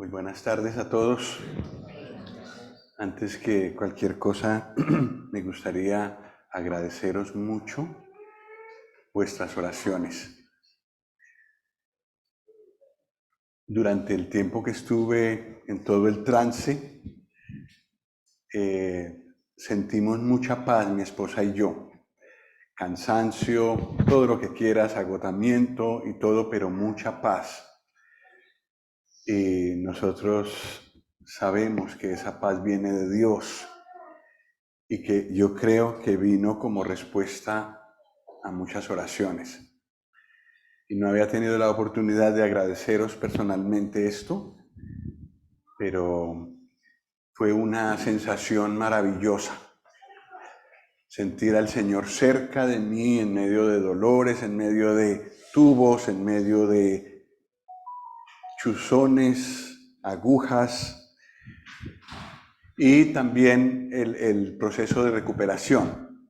Muy buenas tardes a todos. Antes que cualquier cosa, me gustaría agradeceros mucho vuestras oraciones. Durante el tiempo que estuve en todo el trance, sentimos mucha paz, mi esposa y yo. Cansancio, todo lo que quieras, agotamiento y todo, pero mucha paz. Y nosotros sabemos que esa paz viene de Dios y que yo creo que vino como respuesta a muchas oraciones. Y no había tenido la oportunidad de agradeceros personalmente esto, pero fue una sensación maravillosa. Sentir al Señor cerca de mí en medio de dolores, en medio de tubos, en medio de chuzones, agujas, y también el proceso de recuperación.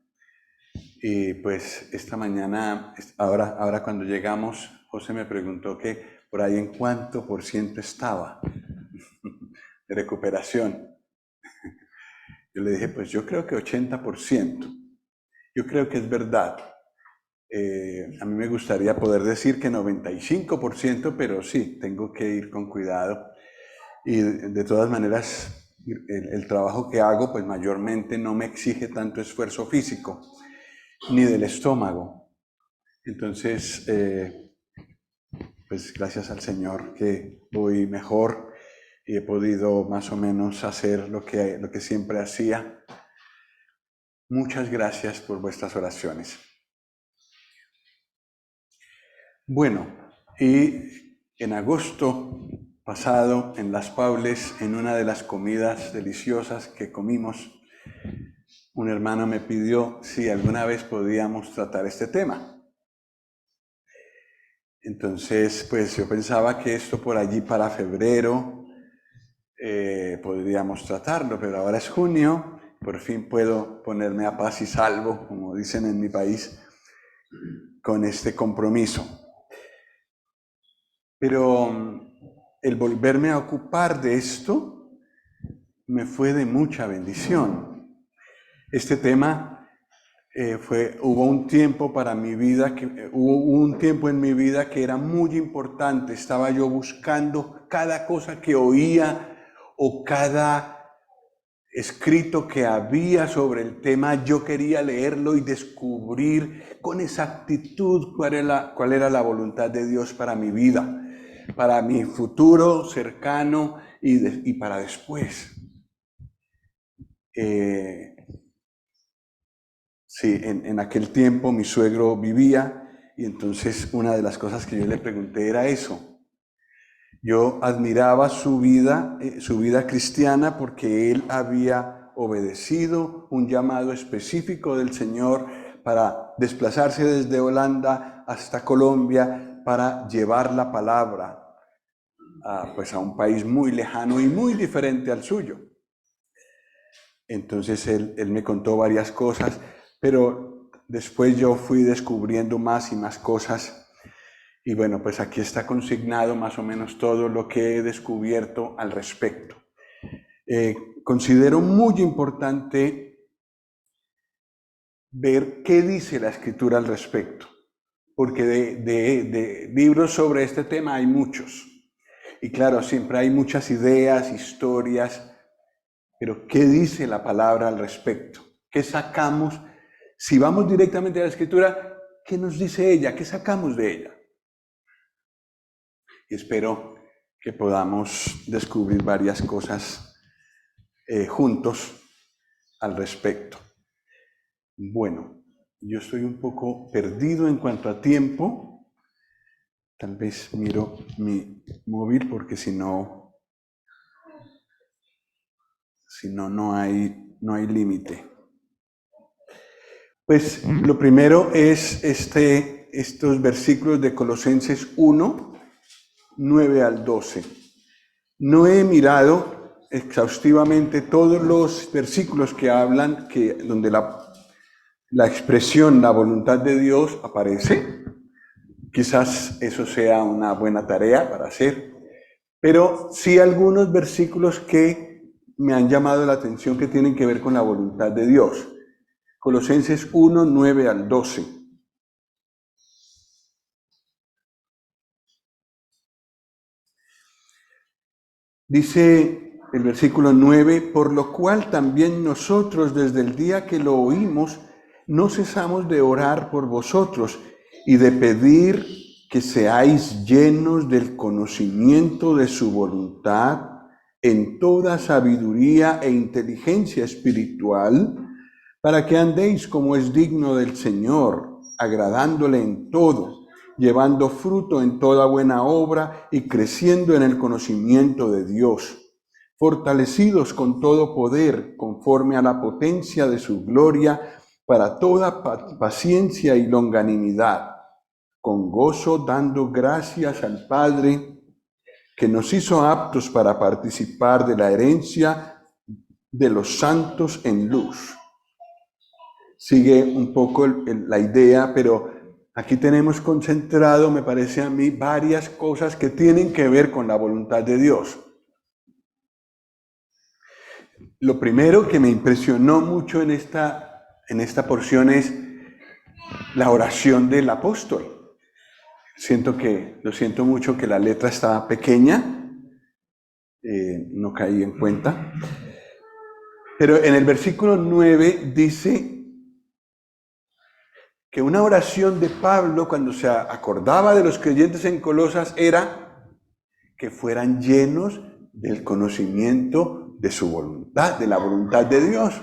Y pues esta mañana, ahora cuando llegamos, José me preguntó que por ahí en cuánto por ciento estaba de recuperación. Yo le dije, pues yo creo que 80%. Yo creo que es verdad. A mí me gustaría poder decir que 95%, pero sí, tengo que ir con cuidado. Y de todas maneras, el trabajo que hago, pues mayormente no me exige tanto esfuerzo físico, ni del estómago. Entonces, pues gracias al Señor que voy mejor y he podido más o menos hacer lo que siempre hacía. Muchas gracias por vuestras oraciones. Bueno, y en agosto pasado, en Las Paules, en una de las comidas deliciosas que comimos, un hermano me pidió si alguna vez podíamos tratar este tema. Entonces, pues yo pensaba que esto por allí para febrero podríamos tratarlo, pero ahora es junio, por fin puedo ponerme a paz y salvo, como dicen en mi país, con este compromiso. Pero el volverme a ocupar de esto me fue de mucha bendición. Este tema hubo un tiempo en mi vida que era muy importante. Estaba yo buscando cada cosa que oía o cada escrito que había sobre el tema. Yo quería leerlo y descubrir con exactitud cuál era la voluntad de Dios para mi vida, para mi futuro cercano y para después. Sí, en aquel tiempo mi suegro vivía y entonces una de las cosas que yo le pregunté era eso. Yo admiraba su vida cristiana porque él había obedecido un llamado específico del Señor para desplazarse desde Holanda hasta Colombia para llevar la palabra pues a un país muy lejano y muy diferente al suyo. Entonces él me contó varias cosas, pero después yo fui descubriendo más y más cosas. Y bueno, pues aquí está consignado más o menos todo lo que he descubierto al respecto. Considero muy importante ver qué dice la Escritura al respecto, porque de libros sobre este tema hay muchos. Y claro, siempre hay muchas ideas, historias, pero ¿qué dice la palabra al respecto? ¿Qué sacamos? Si vamos directamente a la Escritura, ¿qué nos dice ella? ¿Qué sacamos de ella? Y espero que podamos descubrir varias cosas juntos al respecto. Bueno, yo estoy un poco perdido en cuanto a tiempo. Tal vez miro mi móvil porque si no no hay límite. Pues lo primero es estos versículos de Colosenses 1, 9 al 12. No he mirado exhaustivamente todos los versículos que hablan, donde la expresión, la voluntad de Dios aparece. Quizás eso sea una buena tarea para hacer, pero sí algunos versículos que me han llamado la atención que tienen que ver con la voluntad de Dios. Colosenses 1, 9 al 12. Dice el versículo 9, por lo cual también nosotros desde el día que lo oímos, no cesamos de orar por vosotros y de pedir que seáis llenos del conocimiento de su voluntad en toda sabiduría e inteligencia espiritual, para que andéis como es digno del Señor, agradándole en todo, llevando fruto en toda buena obra y creciendo en el conocimiento de Dios, fortalecidos con todo poder, conforme a la potencia de su gloria, para toda paciencia y longanimidad, con gozo dando gracias al Padre, que nos hizo aptos para participar de la herencia de los santos en luz. Sigue un poco la idea, pero aquí tenemos concentrado, me parece a mí, varias cosas que tienen que ver con la voluntad de Dios. Lo primero que me impresionó mucho en esta porción es la oración del apóstol. Lo siento mucho que la letra estaba pequeña, no caí en cuenta. Pero en el versículo 9 dice que una oración de Pablo cuando se acordaba de los creyentes en Colosas era que fueran llenos del conocimiento de su voluntad, de la voluntad de Dios.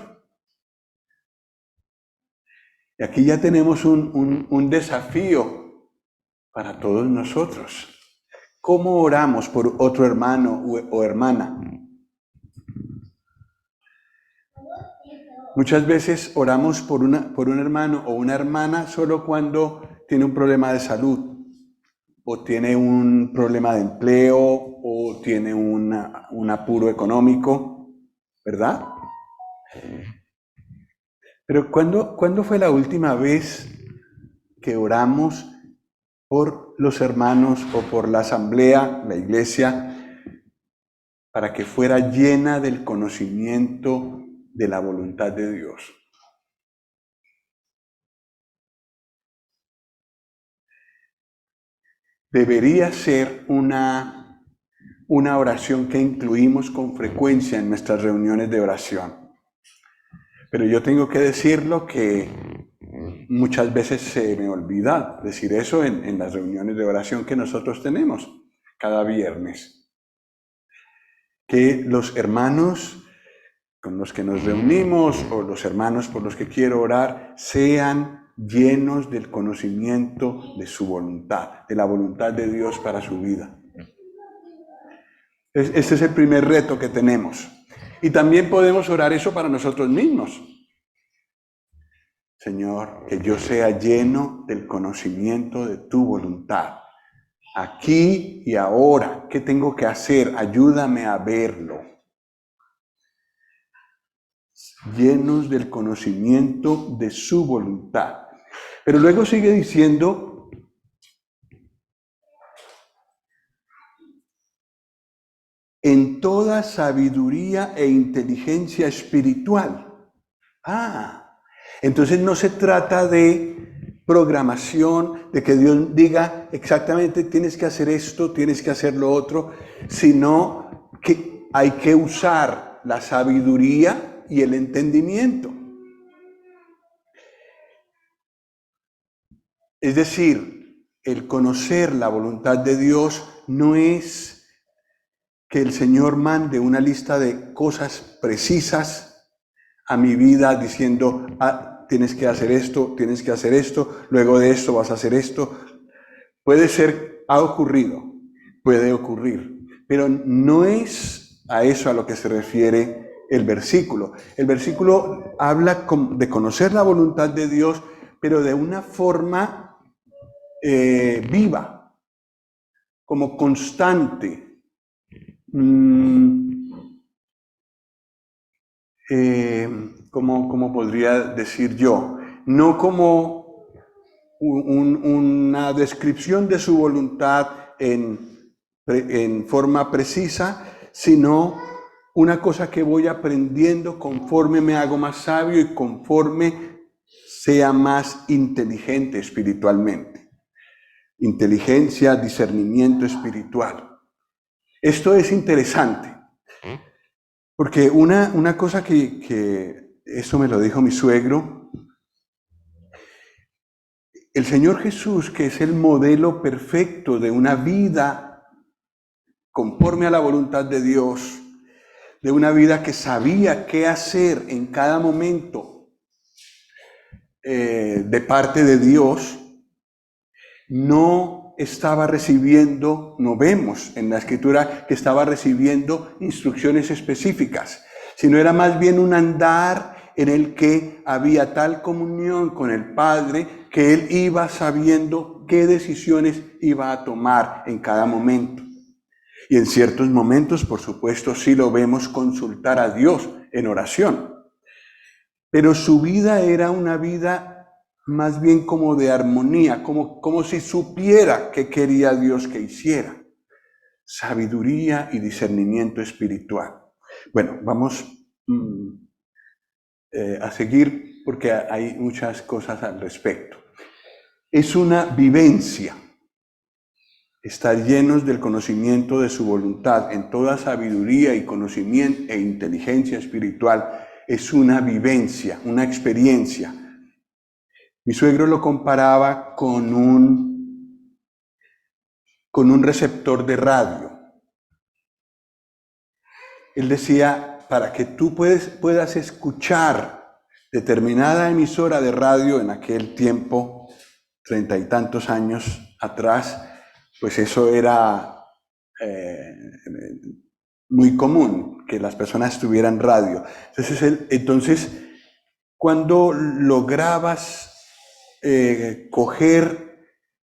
Y aquí ya tenemos un desafío para todos nosotros. ¿Cómo oramos por otro hermano o hermana? Muchas veces oramos por un hermano o una hermana solo cuando tiene un problema de salud, o tiene un problema de empleo, o tiene un apuro económico, ¿verdad? Pero ¿cuándo fue la última vez que oramos por los hermanos o por la asamblea, la iglesia, para que fuera llena del conocimiento de la voluntad de Dios? Debería ser una oración que incluimos con frecuencia en nuestras reuniones de oración. Pero yo tengo que decirlo que muchas veces se me olvida decir eso en las reuniones de oración que nosotros tenemos cada viernes. Que los hermanos con los que nos reunimos o los hermanos por los que quiero orar sean llenos del conocimiento de su voluntad, de la voluntad de Dios para su vida. Este es el primer reto que tenemos. Y también podemos orar eso para nosotros mismos. Señor, que yo sea lleno del conocimiento de tu voluntad. Aquí y ahora, ¿qué tengo que hacer? Ayúdame a verlo. Llenos del conocimiento de su voluntad. Pero luego sigue diciendo, en toda sabiduría e inteligencia espiritual. Entonces no se trata de programación, de que Dios diga exactamente tienes que hacer esto, tienes que hacer lo otro, sino que hay que usar la sabiduría y el entendimiento. Es decir, el conocer la voluntad de Dios no es que el Señor mande una lista de cosas precisas a mi vida diciendo, tienes que hacer esto, luego de esto vas a hacer esto. Puede ser, ha ocurrido, puede ocurrir, pero no es a eso a lo que se refiere el versículo. El versículo habla de conocer la voluntad de Dios, pero de una forma viva, como constante. ¿Cómo podría decir yo? No como una descripción de su voluntad en en forma precisa, sino una cosa que voy aprendiendo conforme me hago más sabio y conforme sea más inteligente espiritualmente. Inteligencia, discernimiento espiritual. Esto es interesante, porque una cosa que eso me lo dijo mi suegro, el Señor Jesús, que es el modelo perfecto de una vida conforme a la voluntad de Dios, de una vida que sabía qué hacer en cada momento de parte de Dios, no estaba recibiendo, no vemos en la Escritura que estaba recibiendo instrucciones específicas, sino era más bien un andar en el que había tal comunión con el Padre que él iba sabiendo qué decisiones iba a tomar en cada momento. Y en ciertos momentos, por supuesto, sí lo vemos consultar a Dios en oración. Pero su vida era una vida más bien como de armonía, como si supiera qué quería Dios que hiciera. Sabiduría y discernimiento espiritual. Bueno, vamos a seguir porque hay muchas cosas al respecto. Es una vivencia. Estar llenos del conocimiento de su voluntad en toda sabiduría y conocimiento e inteligencia espiritual es una vivencia, una experiencia. Mi suegro lo comparaba con un receptor de radio. Él decía, para que tú puedas escuchar determinada emisora de radio en aquel tiempo, 30 y tantos años atrás, pues eso era muy común, que las personas tuvieran radio. Entonces cuando lograbas coger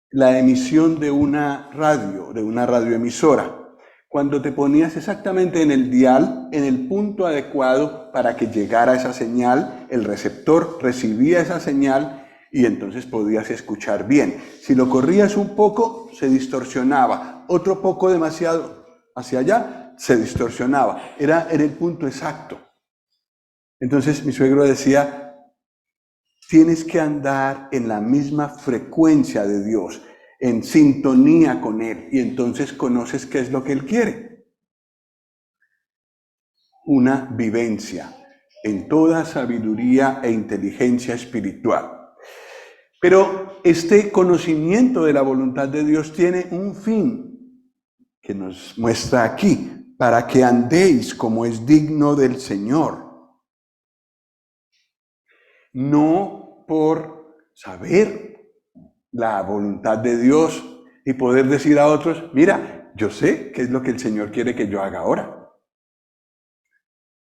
la emisión de una radioemisora, cuando te ponías exactamente en el dial, en el punto adecuado para que llegara esa señal, el receptor recibía esa señal y entonces podías escuchar bien. Si lo corrías un poco, se distorsionaba, otro poco demasiado hacia allá, se distorsionaba. Era en el punto exacto. Entonces mi suegro decía, tienes que andar en la misma frecuencia de Dios, en sintonía con Él, y entonces conoces qué es lo que Él quiere. Una vivencia en toda sabiduría e inteligencia espiritual. Pero este conocimiento de la voluntad de Dios tiene un fin que nos muestra aquí, para que andéis como es digno del Señor. No por saber la voluntad de Dios y poder decir a otros, mira, yo sé qué es lo que el Señor quiere que yo haga ahora.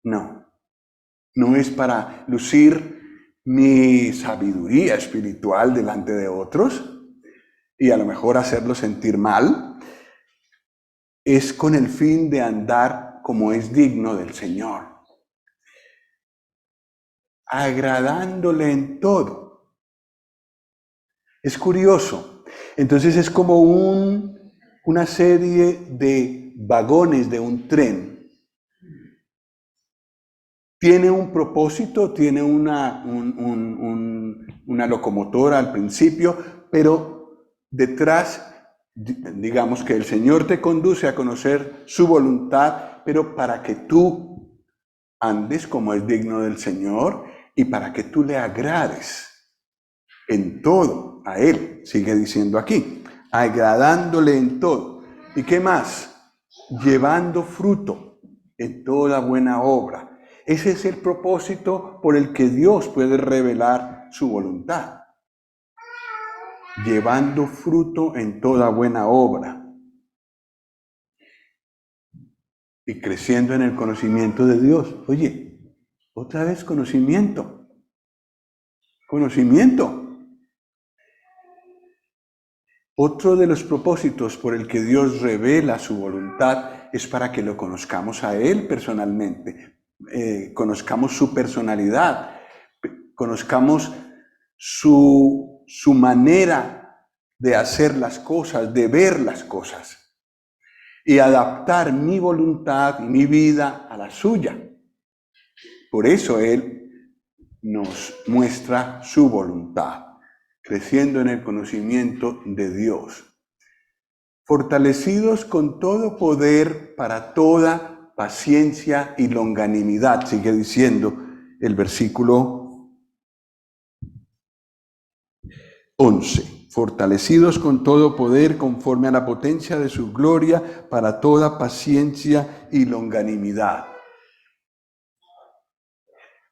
No es para lucir mi sabiduría espiritual delante de otros y a lo mejor hacerlos sentir mal. Es con el fin de andar como es digno del Señor, agradándole en todo. Es curioso. Entonces es como una serie de vagones de un tren. Tiene un propósito, tiene una locomotora al principio, pero detrás, digamos que el Señor te conduce a conocer su voluntad, pero para que tú andes como es digno del Señor y para que tú le agrades en todo a Él, sigue diciendo aquí, agradándole en todo. ¿Y qué más? Llevando fruto en toda buena obra. Ese es el propósito por el que Dios puede revelar su voluntad. Llevando fruto en toda buena obra. Y creciendo en el conocimiento de Dios. Oye, otra vez conocimiento. Conocimiento. Otro de los propósitos por el que Dios revela su voluntad es para que lo conozcamos a Él personalmente, conozcamos su personalidad, conozcamos su manera de hacer las cosas, de ver las cosas. y adaptar mi voluntad y mi vida a la suya. Por eso Él nos muestra su voluntad, creciendo en el conocimiento de Dios. Fortalecidos con todo poder para toda paciencia y longanimidad, sigue diciendo el versículo 11. Fortalecidos con todo poder conforme a la potencia de su gloria para toda paciencia y longanimidad.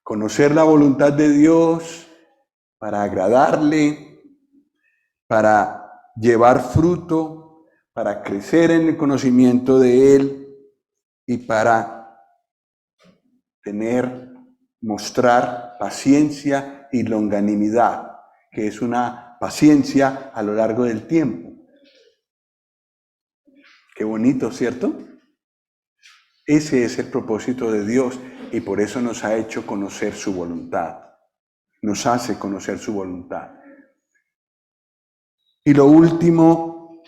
Conocer la voluntad de Dios para agradarle, para llevar fruto, para crecer en el conocimiento de Él y para mostrar paciencia y longanimidad, que es una paciencia a lo largo del tiempo. Qué bonito, ¿cierto? Ese es el propósito de Dios y por eso nos ha hecho conocer su voluntad. Nos hace conocer su voluntad. Y lo último,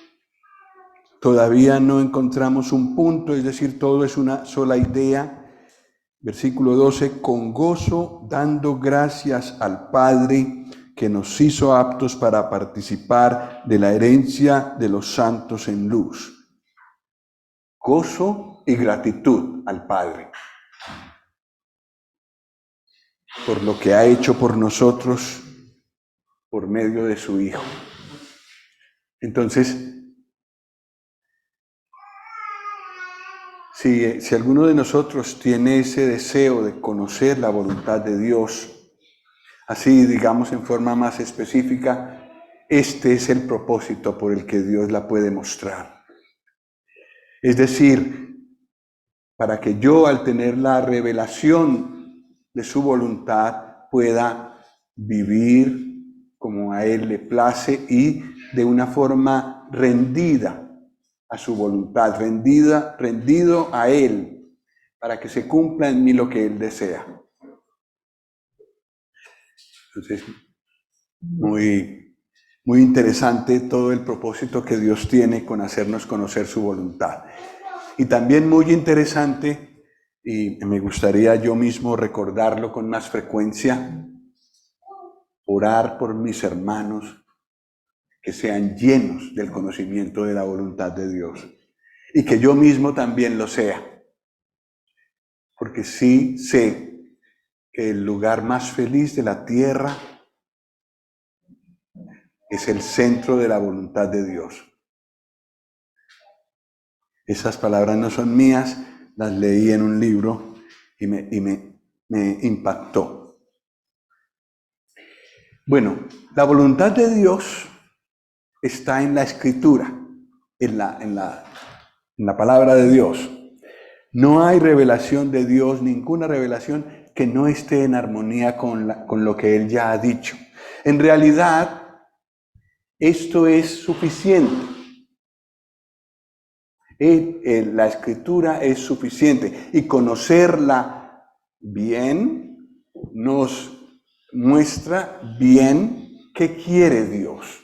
todavía no encontramos un punto, es decir, todo es una sola idea. Versículo 12, con gozo dando gracias al Padre que nos hizo aptos para participar de la herencia de los santos en luz. Gozo y gratitud al Padre por lo que ha hecho por nosotros por medio de su Hijo. Entonces, si alguno de nosotros tiene ese deseo de conocer la voluntad de Dios, así digamos en forma más específica, este es el propósito por el que Dios la puede mostrar. Es decir, para que yo al tener la revelación de su voluntad pueda vivir como a Él le place y de una forma rendida a su voluntad, rendido a Él, para que se cumpla en mí lo que Él desea. Entonces, muy interesante todo el propósito que Dios tiene con hacernos conocer su voluntad. Y también muy interesante, y me gustaría yo mismo recordarlo con más frecuencia, orar por mis hermanos que sean llenos del conocimiento de la voluntad de Dios y que yo mismo también lo sea. Porque sí sé que el lugar más feliz de la tierra es el centro de la voluntad de Dios. Esas palabras no son mías, las leí en un libro y me impactó. Bueno, la voluntad de Dios está en la Escritura, en la palabra de Dios. No hay revelación de Dios, ninguna revelación que no esté en armonía con lo que Él ya ha dicho. En realidad, esto es suficiente. La Escritura es suficiente y conocerla bien nos muestra bien qué quiere Dios,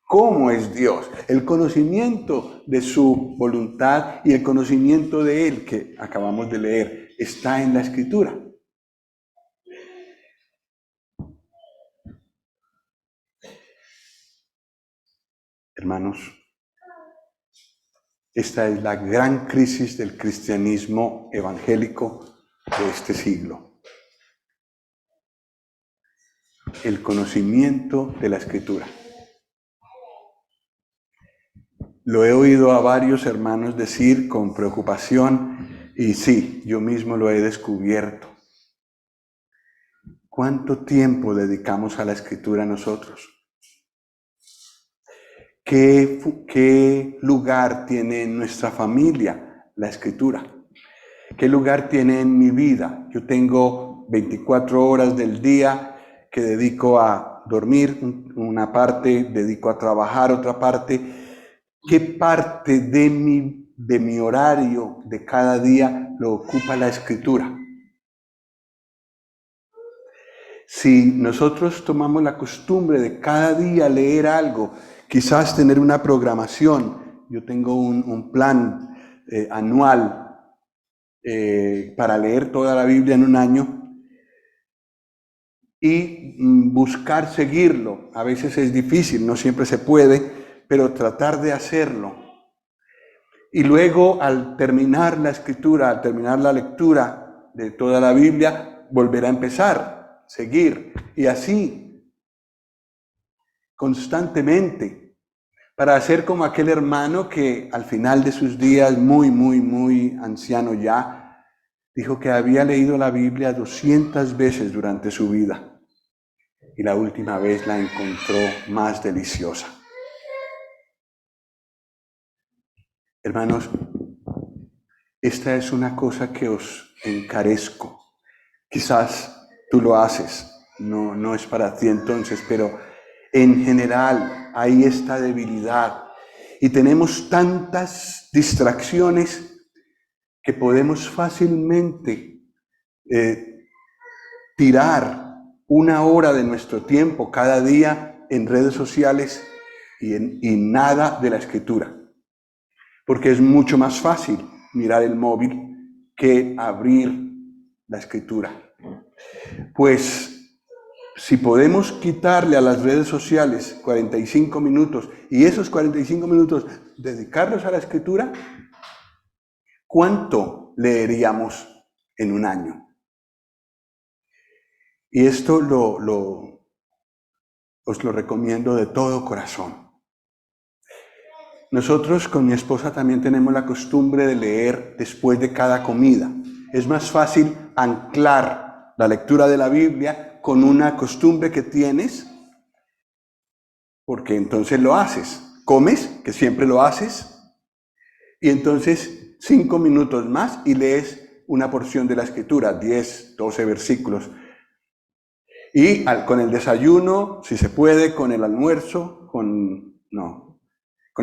cómo es Dios, el conocimiento de su voluntad y el conocimiento de Él que acabamos de leer está en la Escritura. Hermanos, esta es la gran crisis del cristianismo evangélico de este siglo. El conocimiento de la Escritura. Lo he oído a varios hermanos decir con preocupación, y sí, yo mismo lo he descubierto. ¿Cuánto tiempo dedicamos a la Escritura nosotros? ¿Qué lugar tiene en nuestra familia la Escritura? ¿Qué lugar tiene en mi vida? Yo tengo 24 horas del día que dedico a dormir, una parte dedico a trabajar, otra parte. ¿Qué parte de mi horario de cada día lo ocupa la Escritura? Si nosotros tomamos la costumbre de cada día leer algo, quizás tener una programación, yo tengo un plan anual para leer toda la Biblia en un año y buscar seguirlo. A veces es difícil, no siempre se puede, pero tratar de hacerlo. Y luego, al terminar la escritura, al terminar la lectura de toda la Biblia, volver a empezar, seguir, y así, constantemente, para hacer como aquel hermano que al final de sus días, muy anciano ya, dijo que había leído la Biblia 200 veces durante su vida, y la última vez la encontró más deliciosa. Hermanos, esta es una cosa que os encarezco. Quizás tú lo haces, no es para ti entonces, pero en general hay esta debilidad y tenemos tantas distracciones que podemos fácilmente tirar una hora de nuestro tiempo cada día en redes sociales y nada de la escritura. Porque es mucho más fácil mirar el móvil que abrir la escritura. Pues si podemos quitarle a las redes sociales 45 minutos y esos 45 minutos dedicarlos a la escritura, ¿cuánto leeríamos en un año? Y esto os lo recomiendo de todo corazón. Nosotros con mi esposa también tenemos la costumbre de leer después de cada comida. Es más fácil anclar la lectura de la Biblia con una costumbre que tienes, porque entonces lo haces. Comes, que siempre lo haces, y entonces 5 minutos más y lees una porción de la escritura, 10, 12 versículos. Y con el desayuno, si se puede, con el almuerzo, con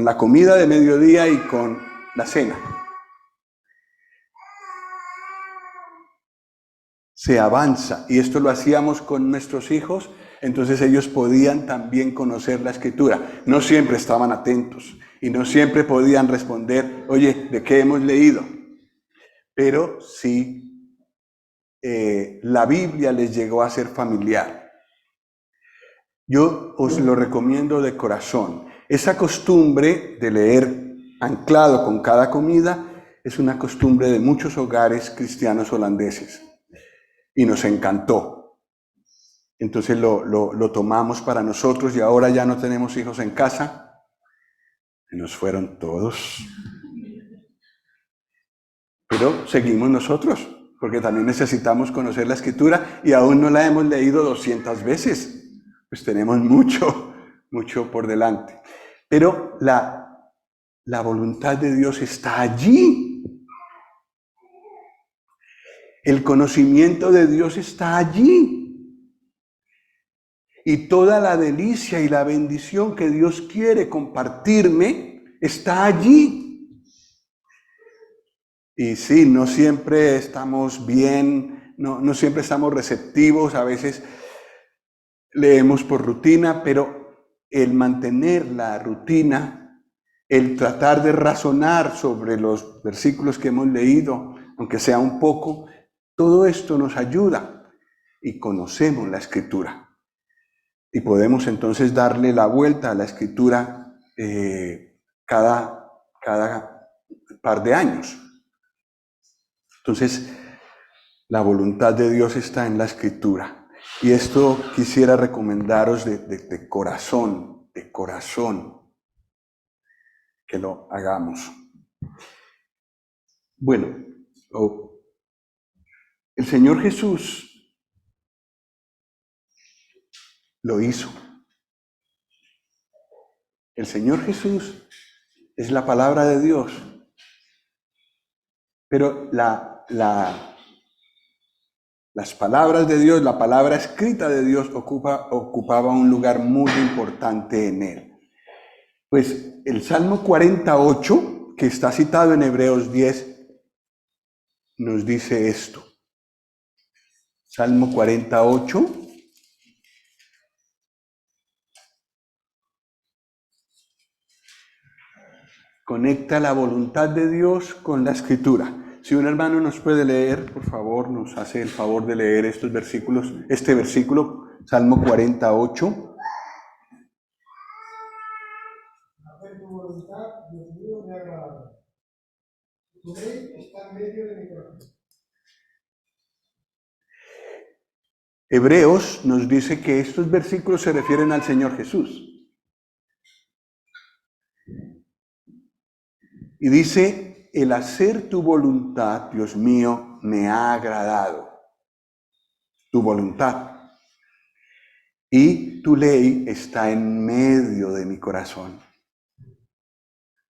la comida de mediodía y con la cena. Se avanza, y esto lo hacíamos con nuestros hijos, entonces ellos podían también conocer la escritura. No siempre estaban atentos y no siempre podían responder, oye, ¿de qué hemos leído? Pero sí, la Biblia les llegó a ser familiar. Yo os lo recomiendo de corazón. Esa costumbre de leer anclado con cada comida es una costumbre de muchos hogares cristianos holandeses y nos encantó. Entonces lo tomamos para nosotros y ahora ya no tenemos hijos en casa. Se nos fueron todos. Pero seguimos nosotros, porque también necesitamos conocer la escritura y aún no la hemos leído 200 veces. Pues tenemos mucho por delante. Pero la voluntad de Dios está allí. El conocimiento de Dios está allí. Y toda la delicia y la bendición que Dios quiere compartirme está allí. Y sí, no siempre estamos bien, no siempre estamos receptivos, a veces leemos por rutina, pero el mantener la rutina, el tratar de razonar sobre los versículos que hemos leído, aunque sea un poco, todo esto nos ayuda y conocemos la escritura. Y podemos entonces darle la vuelta a la escritura cada par de años. Entonces, la voluntad de Dios está en la escritura. Y esto quisiera recomendaros de corazón, que lo hagamos. Bueno, el Señor Jesús lo hizo. El Señor Jesús es la palabra de Dios. Pero las palabras de Dios, la palabra escrita de Dios ocupaba un lugar muy importante en él. Pues el Salmo 48, que está citado en Hebreos 10, nos dice esto. Salmo 48. Conecta la voluntad de Dios con la Escritura. Si un hermano nos puede leer, por favor, nos hace el favor de leer estos versículos, este versículo, Salmo 48. Hacer tu voluntad, Dios mío, me ha agradado. Tu ley está en medio de mi corazón. Hebreos nos dice que estos versículos se refieren al Señor Jesús. Y dice, el hacer tu voluntad, Dios mío, me ha agradado. Tu voluntad. Y tu ley está en medio de mi corazón.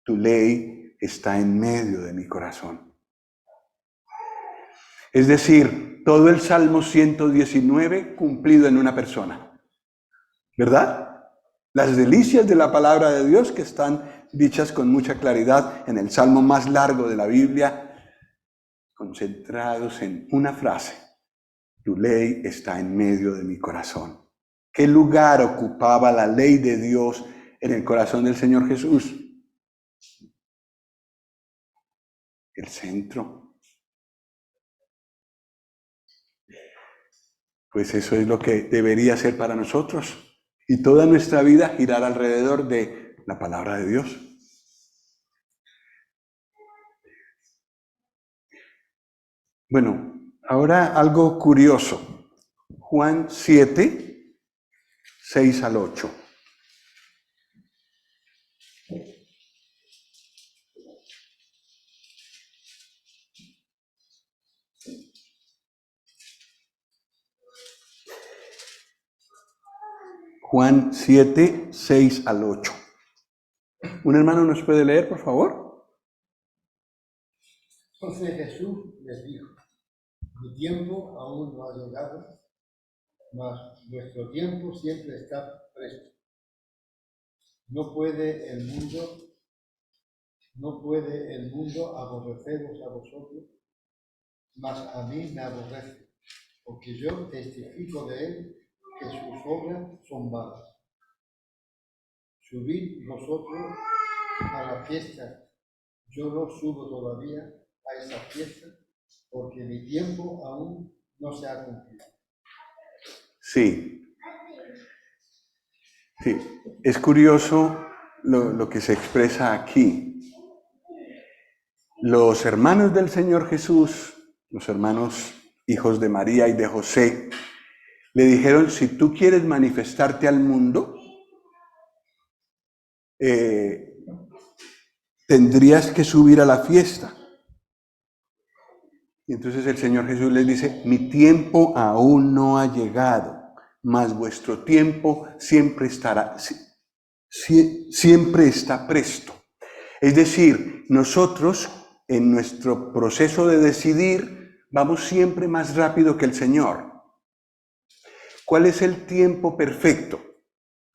Tu ley está en medio de mi corazón. Es decir, todo el Salmo 119 cumplido en una persona. ¿Verdad? Las delicias de la palabra de Dios que están dichas con mucha claridad en el Salmo más largo de la Biblia, concentrados en una frase. Tu ley está en medio de mi corazón. ¿Qué lugar ocupaba la ley de Dios en el corazón del Señor Jesús? El centro. Pues eso es lo que debería ser para nosotros. Y toda nuestra vida girar alrededor de la palabra de Dios. Bueno, ahora algo curioso. Juan 7, 6 al 8. Juan 7, 6 al 8. ¿Un hermano nos puede leer, por favor? Entonces Jesús les dijo, mi tiempo aún no ha llegado, mas nuestro tiempo siempre está presto. No puede el mundo aborreceros a vosotros, mas a mí me aborrece, porque yo testifico de él que sus obras son malas. Subid vosotros a la fiesta, yo no subo todavía a esa fiesta, porque mi tiempo aún no se ha cumplido. Sí. Es curioso lo que se expresa aquí. Los hermanos del Señor Jesús, los hermanos hijos de María y de José, le dijeron, si tú quieres manifestarte al mundo, tendrías que subir a la fiesta. Y entonces el Señor Jesús les dice, mi tiempo aún no ha llegado, mas vuestro tiempo siempre está presto. Es decir, nosotros en nuestro proceso de decidir vamos siempre más rápido que el Señor. ¿Cuál es el tiempo perfecto?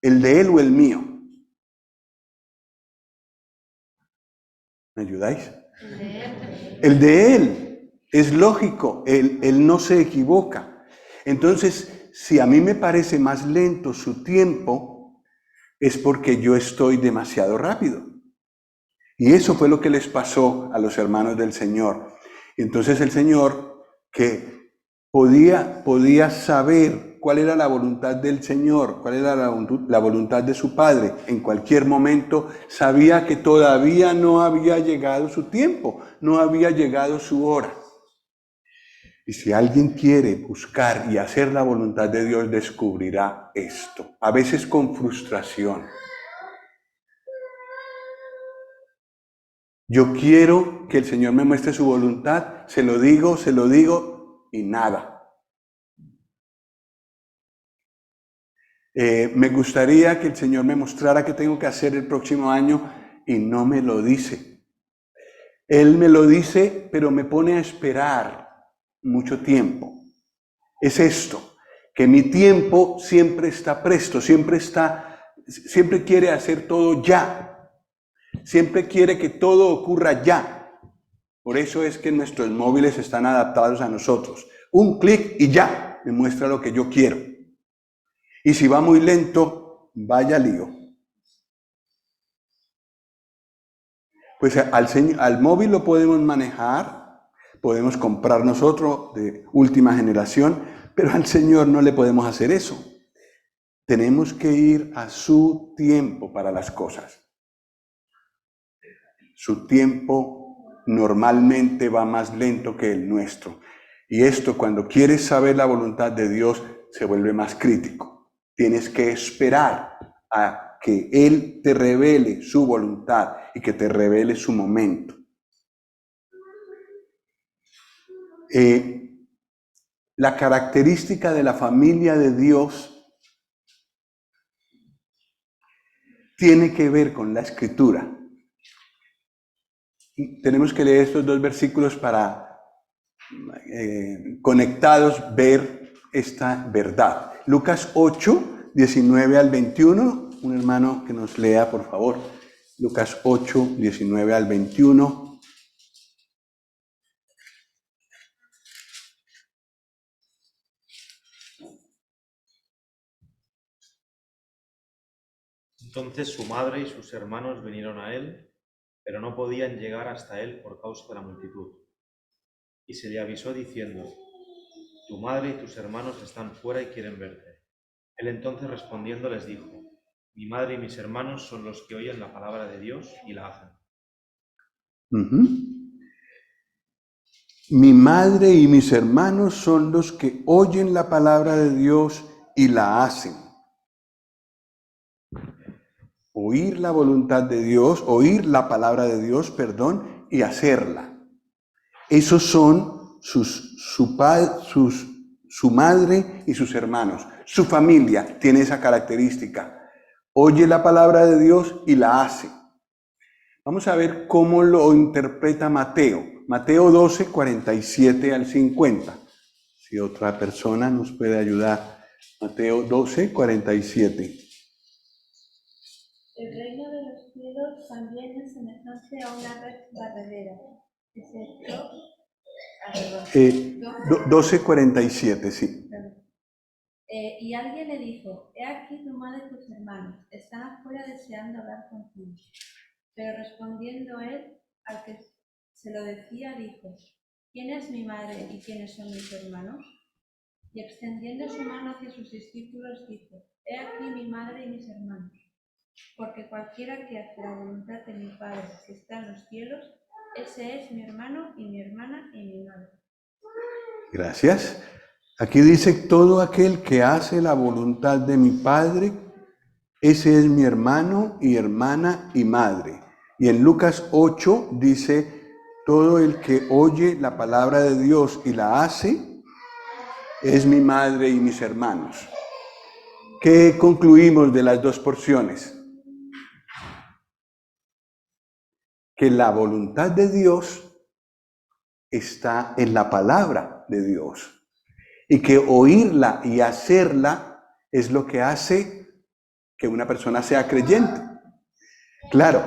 ¿El de Él o el mío? ¿Me ayudáis? El de Él. Es lógico, él no se equivoca. Entonces, si a mí me parece más lento su tiempo, es porque yo estoy demasiado rápido. Y eso fue lo que les pasó a los hermanos del Señor. Entonces el Señor, que podía saber cuál era la voluntad del Señor, cuál era la voluntad de su Padre, en cualquier momento sabía que todavía no había llegado su tiempo, no había llegado su hora. Y si alguien quiere buscar y hacer la voluntad de Dios, descubrirá esto, a veces con frustración. Yo quiero que el Señor me muestre su voluntad, se lo digo y nada. Me gustaría que el Señor me mostrara qué tengo que hacer el próximo año y no me lo dice. Él me lo dice, pero me pone a esperar mucho tiempo. Es esto, que mi tiempo siempre está presto, siempre quiere hacer todo ya. Siempre quiere que todo ocurra ya. Por eso es que nuestros móviles están adaptados a nosotros. Un clic y ya me muestra lo que yo quiero. Y si va muy lento, vaya lío. Pues al móvil lo podemos manejar, podemos comprarnos otro de última generación, pero al Señor no le podemos hacer eso. Tenemos que ir a su tiempo para las cosas. Su tiempo normalmente va más lento que el nuestro. Y esto, cuando quieres saber la voluntad de Dios, se vuelve más crítico. Tienes que esperar a que Él te revele su voluntad y que te revele su momento. La característica de la familia de Dios tiene que ver con la Escritura. Tenemos que leer estos dos versículos para conectados ver esta verdad. Lucas 8, 19 al 21. Un hermano que nos lea, por favor. Lucas 8, 19 al 21. Entonces su madre y sus hermanos vinieron a él, pero no podían llegar hasta él por causa de la multitud. Y se le avisó diciendo: tu madre y tus hermanos están fuera y quieren verte. Él entonces respondiendo les dijo: mi madre y mis hermanos son los que oyen la palabra de Dios y la hacen. Mi madre y mis hermanos son los que oyen la palabra de Dios y la hacen. Oír la voluntad de Dios, oír la palabra de Dios, perdón, y hacerla. Esos son su madre y sus hermanos. Su familia tiene esa característica. Oye la palabra de Dios y la hace. Vamos a ver cómo lo interpreta Mateo. Mateo 12, 47 al 50. Si otra persona nos puede ayudar. Mateo 12, 47. El reino de los cielos también es semejante a una red barredera que se echó alrededor. 12:47, sí. Y alguien le dijo: he aquí tu madre y tus hermanos están afuera deseando hablar contigo. Pero respondiendo él, al que se lo decía, dijo: ¿quién es mi madre y quiénes son mis hermanos? Y extendiendo su mano hacia sus discípulos dijo: he aquí mi madre y mis hermanos. Porque cualquiera que hace la voluntad de mi Padre que está en los cielos, ese es mi hermano y mi hermana y mi madre. Gracias. Aquí dice: todo aquel que hace la voluntad de mi Padre, ese es mi hermano y hermana y madre. Y en Lucas 8 dice: todo el que oye la palabra de Dios y la hace, es mi madre y mis hermanos. ¿Qué concluimos de las dos porciones? Que la voluntad de Dios está en la palabra de Dios y que oírla y hacerla es lo que hace que una persona sea creyente. Claro,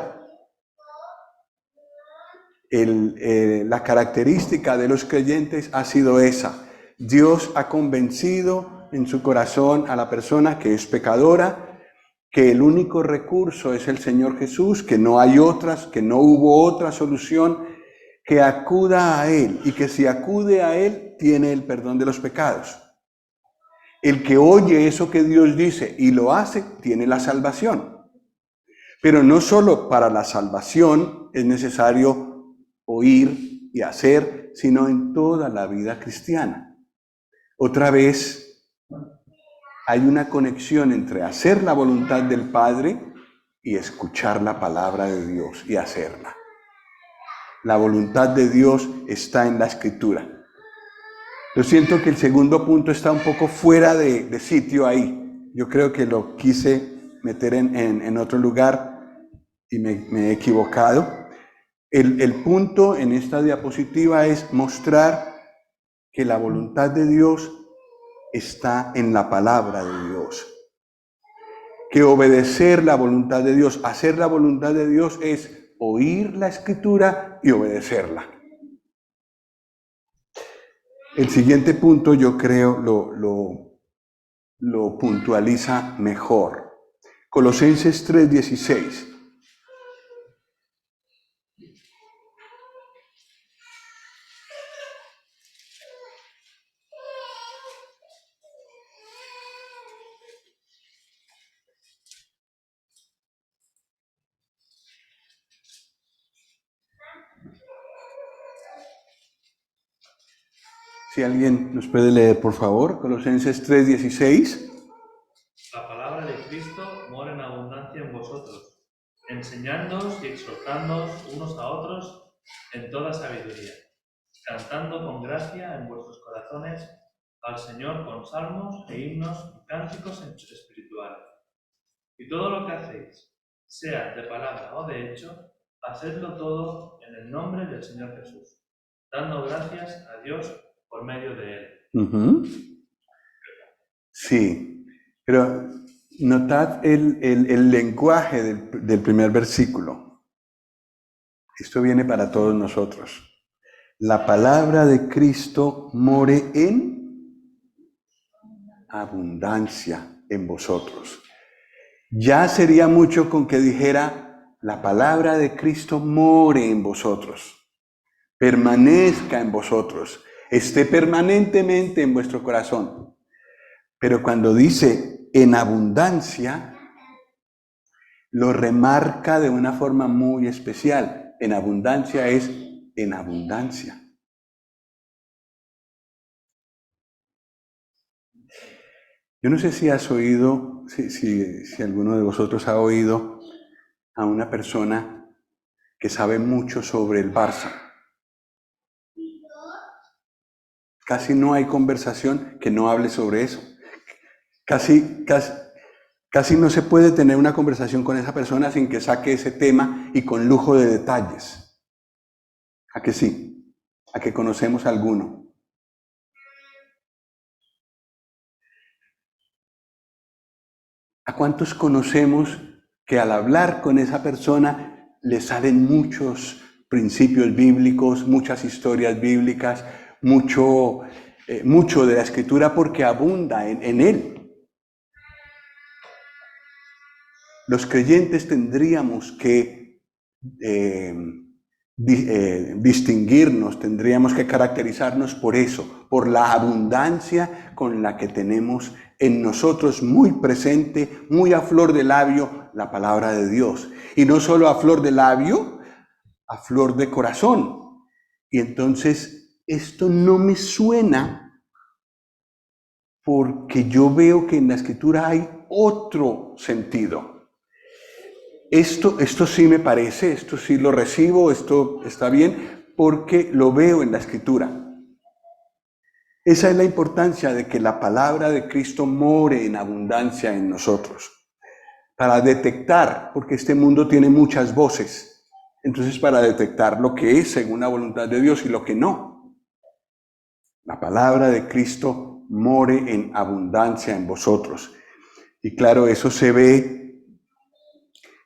la característica de los creyentes ha sido esa. Dios ha convencido en su corazón a la persona que es pecadora, que el único recurso es el Señor Jesús, que no hay otras, que no hubo otra solución, que acuda a Él y que si acude a Él tiene el perdón de los pecados. El que oye eso que Dios dice y lo hace, tiene la salvación. Pero no solo para la salvación es necesario oír y hacer, sino en toda la vida cristiana. Otra vez, hay una conexión entre hacer la voluntad del Padre y escuchar la palabra de Dios y hacerla. La voluntad de Dios está en la Escritura. Yo siento que el segundo punto está un poco fuera de sitio ahí. Yo creo que lo quise meter en otro lugar y me he equivocado. El punto en esta diapositiva es mostrar que la voluntad de Dios está en la palabra de Dios. Que obedecer la voluntad de Dios, hacer la voluntad de Dios es oír la Escritura y obedecerla. El siguiente punto yo creo lo puntualiza mejor. Colosenses 3:16. Si alguien nos puede leer, por favor, Colosenses 3:16. La palabra de Cristo mora en abundancia en vosotros, enseñándoos y exhortándoos unos a otros en toda sabiduría, cantando con gracia en vuestros corazones al Señor con salmos e himnos y cánticos espirituales. Y todo lo que hacéis, sea de palabra o de hecho, hacedlo todo en el nombre del Señor Jesús, dando gracias a Dios por medio de Él. Uh-huh. Sí, pero notad el lenguaje del primer versículo. Esto viene para todos nosotros. La palabra de Cristo more en abundancia en vosotros. Ya sería mucho con que dijera, la palabra de Cristo more en vosotros, permanezca en vosotros, esté permanentemente en vuestro corazón. Pero cuando dice en abundancia, lo remarca de una forma muy especial. En abundancia es en abundancia. Yo no sé si has oído, si alguno de vosotros ha oído a una persona que sabe mucho sobre el Barça. Casi no hay conversación que no hable sobre eso. Casi no se puede tener una conversación con esa persona sin que saque ese tema y con lujo de detalles. ¿A que sí? ¿A que conocemos a alguno? ¿A cuántos conocemos que al hablar con esa persona le salen muchos principios bíblicos, muchas historias bíblicas, mucho de la Escritura porque abunda en él? Los creyentes tendríamos que distinguirnos, tendríamos que caracterizarnos por eso, por la abundancia con la que tenemos en nosotros muy presente, muy a flor de labio, la palabra de Dios. Y no solo a flor de labio, a flor de corazón. Y entonces, esto no me suena porque yo veo que en la Escritura hay otro sentido. Esto sí me parece, esto sí lo recibo, esto está bien, porque lo veo en la Escritura. Esa es la importancia de que la palabra de Cristo more en abundancia en nosotros. Para detectar, porque este mundo tiene muchas voces, entonces para detectar lo que es según la voluntad de Dios y lo que no. La palabra de Cristo more en abundancia en vosotros. Y claro, eso se ve.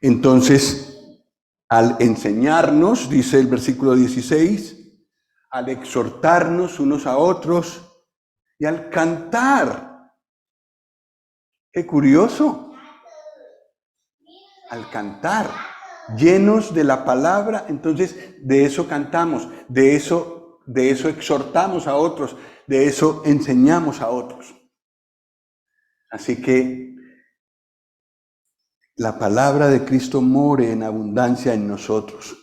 Entonces, al enseñarnos, dice el versículo 16, al exhortarnos unos a otros y al cantar. ¡Qué curioso! Al cantar, llenos de la palabra, entonces de eso cantamos, de eso exhortamos a otros, de eso enseñamos a otros. Así que la palabra de Cristo more en abundancia en nosotros.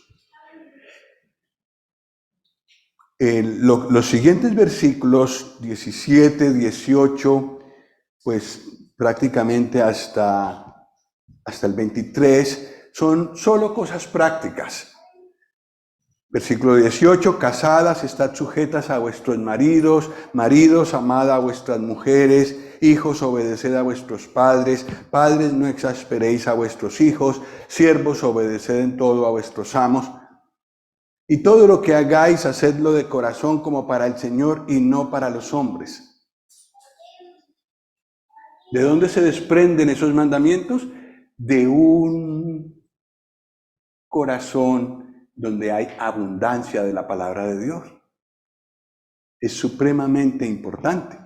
Los siguientes versículos, 17, 18, pues prácticamente hasta el 23, son solo cosas prácticas. Versículo 18, casadas, estad sujetas a vuestros maridos, maridos, amad a vuestras mujeres, hijos, obedeced a vuestros padres, padres, no exasperéis a vuestros hijos, siervos, obedeced en todo a vuestros amos. Y todo lo que hagáis, hacedlo de corazón como para el Señor y no para los hombres. ¿De dónde se desprenden esos mandamientos? De un corazón donde hay abundancia de la palabra de Dios. Es supremamente importante.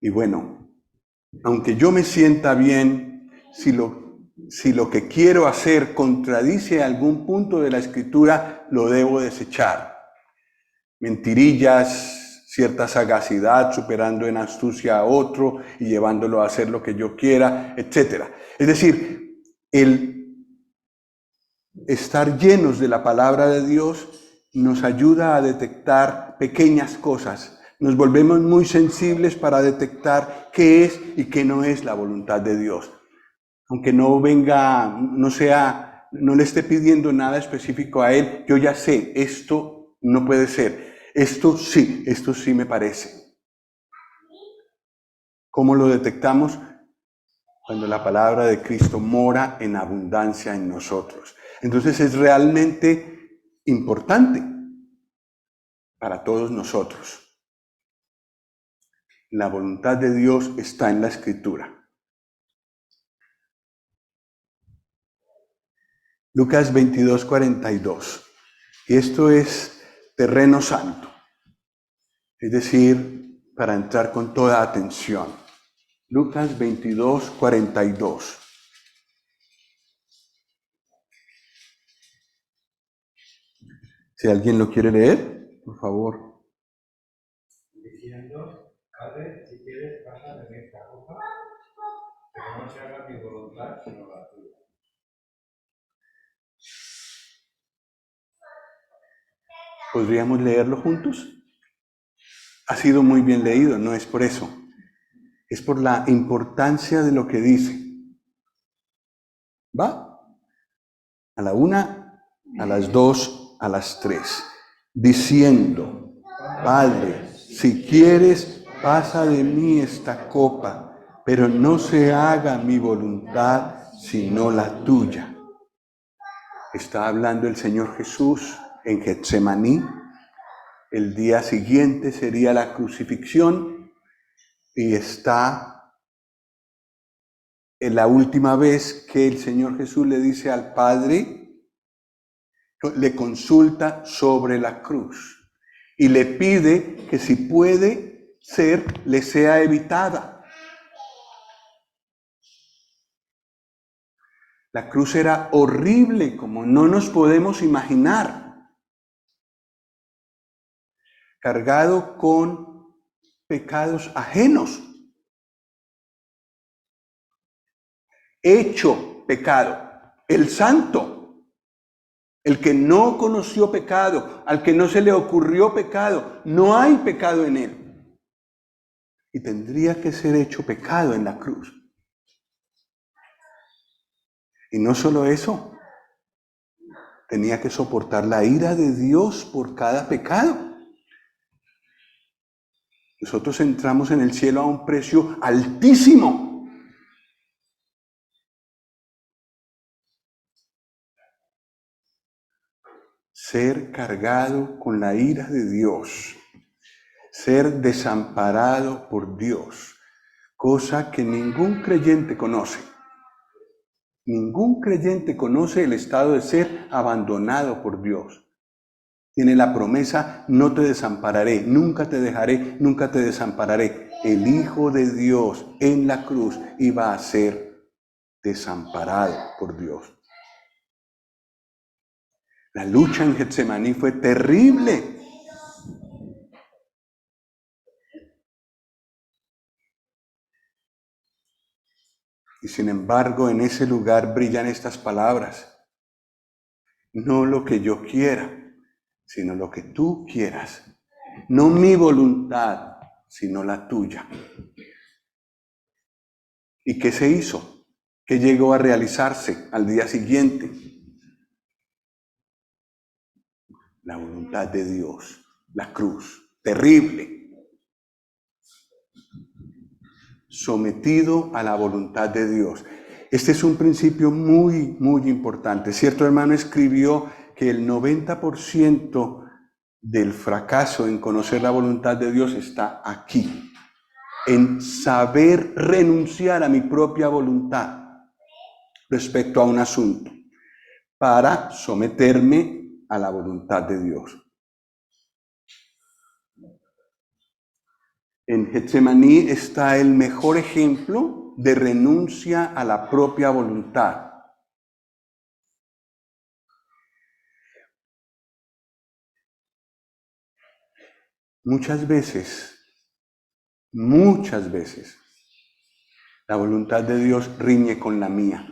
Y bueno, aunque yo me sienta bien, si lo que quiero hacer contradice algún punto de la Escritura, lo debo desechar. Mentirillas, cierta sagacidad, superando en astucia a otro y llevándolo a hacer lo que yo quiera, etc. Es decir, el estar llenos de la palabra de Dios nos ayuda a detectar pequeñas cosas. Nos volvemos muy sensibles para detectar qué es y qué no es la voluntad de Dios. Aunque no venga, no le esté pidiendo nada específico a Él, yo ya sé, esto no puede ser. Esto sí me parece. ¿Cómo lo detectamos? Cuando la palabra de Cristo mora en abundancia en nosotros. Entonces es realmente importante para todos nosotros. La voluntad de Dios está en la Escritura. Lucas 22:42. Y esto es terreno santo. Es decir, para entrar con toda atención. Lucas 22:42. Si alguien lo quiere leer, por favor. Diciendo, Padre, si quieres, pasa de mí esta copa, pero no se haga mi voluntad, sino la tuya. ¿Podríamos leerlo juntos? Ha sido muy bien leído, no es por eso. Es por la importancia de lo que dice. ¿Va? A la 1, a las 2, a las 3. Diciendo, Padre, si quieres, pasa de mí esta copa, pero no se haga mi voluntad, sino la tuya. Está hablando el Señor Jesús en Getsemaní. El día siguiente sería la crucifixión y está en la última vez que el Señor Jesús le dice al Padre, le consulta sobre la cruz y le pide que si puede ser, le sea evitada. La cruz era horrible como no nos podemos imaginar. Cargado con pecados ajenos. Hecho pecado. El santo. El que no conoció pecado. Al que no se le ocurrió pecado. No hay pecado en él. Y tendría que ser hecho pecado en la cruz. Y no solo eso. Tenía que soportar la ira de Dios por cada pecado. Nosotros entramos en el cielo a un precio altísimo. Ser cargado con la ira de Dios. Ser desamparado por Dios. Cosa que ningún creyente conoce. Ningún creyente conoce el estado de ser abandonado por Dios. Tiene la promesa, no te desampararé, nunca te dejaré, nunca te desampararé. El Hijo de Dios en la cruz iba a ser desamparado por Dios. La lucha en Getsemaní fue terrible. Y sin embargo, en ese lugar brillan estas palabras. No lo que yo quiera, sino lo que tú quieras. No mi voluntad, sino la tuya. ¿Y qué se hizo? ¿Qué llegó a realizarse al día siguiente? La voluntad de Dios, la cruz, terrible. Sometido a la voluntad de Dios. Este es un principio muy, muy importante. Cierto hermano escribió que el 90% del fracaso en conocer la voluntad de Dios está aquí, en saber renunciar a mi propia voluntad respecto a un asunto para someterme a la voluntad de Dios. En Getsemaní está el mejor ejemplo de renuncia a la propia voluntad. Muchas veces, la voluntad de Dios riñe con la mía.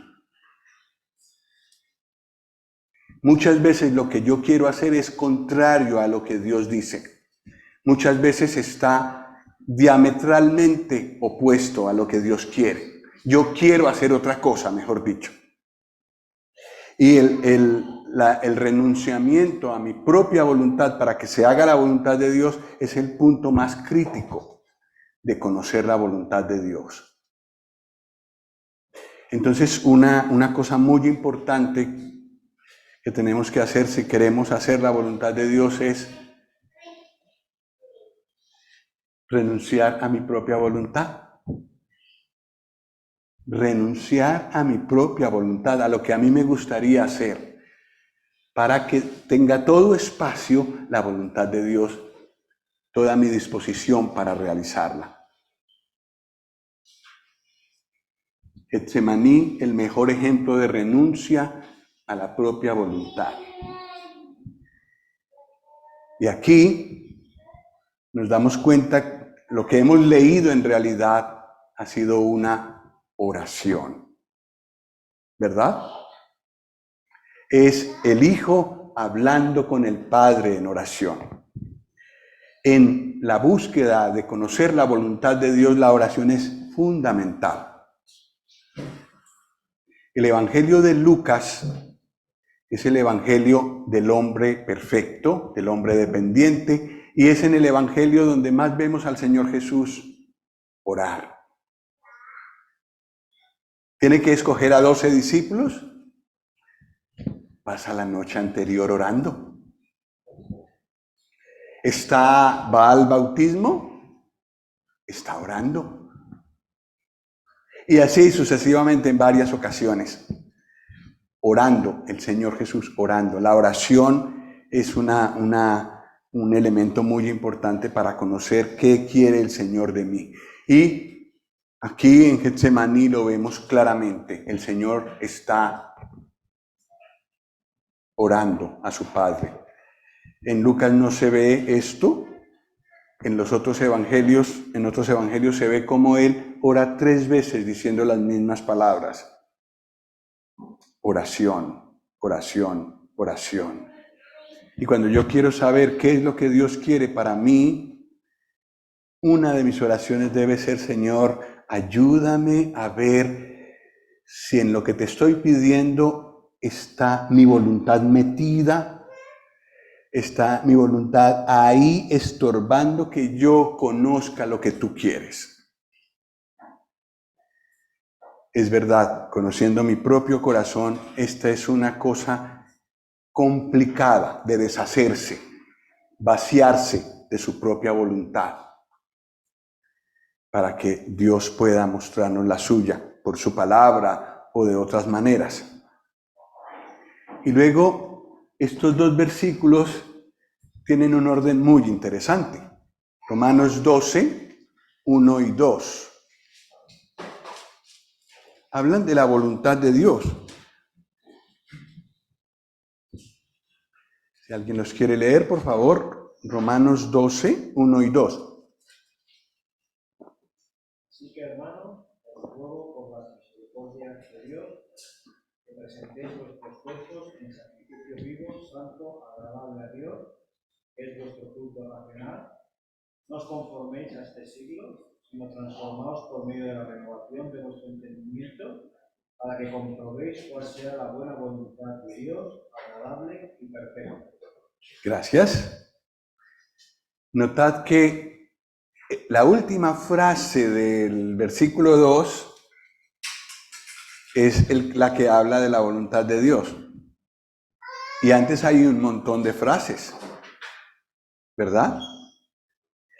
Muchas veces lo que yo quiero hacer es contrario a lo que Dios dice. Muchas veces está diametralmente opuesto a lo que Dios quiere. Yo quiero hacer otra cosa, mejor dicho. Y el renunciamiento a mi propia voluntad para que se haga la voluntad de Dios es el punto más crítico de conocer la voluntad de Dios. Entonces, una cosa muy importante que tenemos que hacer si queremos hacer la voluntad de Dios es renunciar a mi propia voluntad. Renunciar a mi propia voluntad, a lo que a mí me gustaría hacer, para que tenga todo espacio la voluntad de Dios, toda mi disposición para realizarla. Getsemaní, el mejor ejemplo de renuncia a la propia voluntad. Y aquí nos damos cuenta, lo que hemos leído en realidad ha sido una oración, ¿verdad? Es el Hijo hablando con el Padre en oración. En la búsqueda de conocer la voluntad de Dios, la oración es fundamental. El Evangelio de Lucas es el Evangelio del hombre perfecto, del hombre dependiente, y es en el Evangelio donde más vemos al Señor Jesús orar. ¿Tiene que escoger a 12 discípulos? Pasa la noche anterior orando. ¿Va al bautismo? Está orando. Y así sucesivamente en varias ocasiones. Orando, el Señor Jesús orando. La oración es un elemento muy importante para conocer qué quiere el Señor de mí. Y aquí en Getsemaní lo vemos claramente. El Señor está orando a su Padre. En Lucas no se ve esto. En otros evangelios se ve como Él ora 3 veces diciendo las mismas palabras. Oración, oración, oración. Y cuando yo quiero saber qué es lo que Dios quiere para mí, una de mis oraciones debe ser: Señor, ayúdame a ver si en lo que te estoy pidiendo está mi voluntad metida, está mi voluntad ahí estorbando que yo conozca lo que tú quieres. Es verdad, conociendo mi propio corazón, esta es una cosa complicada de deshacerse, vaciarse de su propia voluntad, para que Dios pueda mostrarnos la suya, por su palabra o de otras maneras. Y luego, estos 2 versículos tienen un orden muy interesante. Romanos 12, 1 y 2. Hablan de la voluntad de Dios. Si alguien los quiere leer, por favor, Romanos 12, 1 y 2. Así que, hermanos, os ruego por las misericordias de Dios que presentéis vuestros cuerpos en sacrificio vivo, santo, agradable a Dios, que es vuestro culto racional. No os conforméis a este siglo, sino transformaos por medio de la renovación de vuestro entendimiento, para que comprobéis cuál sea la buena voluntad de Dios, agradable y perfecta. Gracias. Notad que la última frase del versículo 2 es la que habla de la voluntad de Dios. Y antes hay un montón de frases, ¿verdad?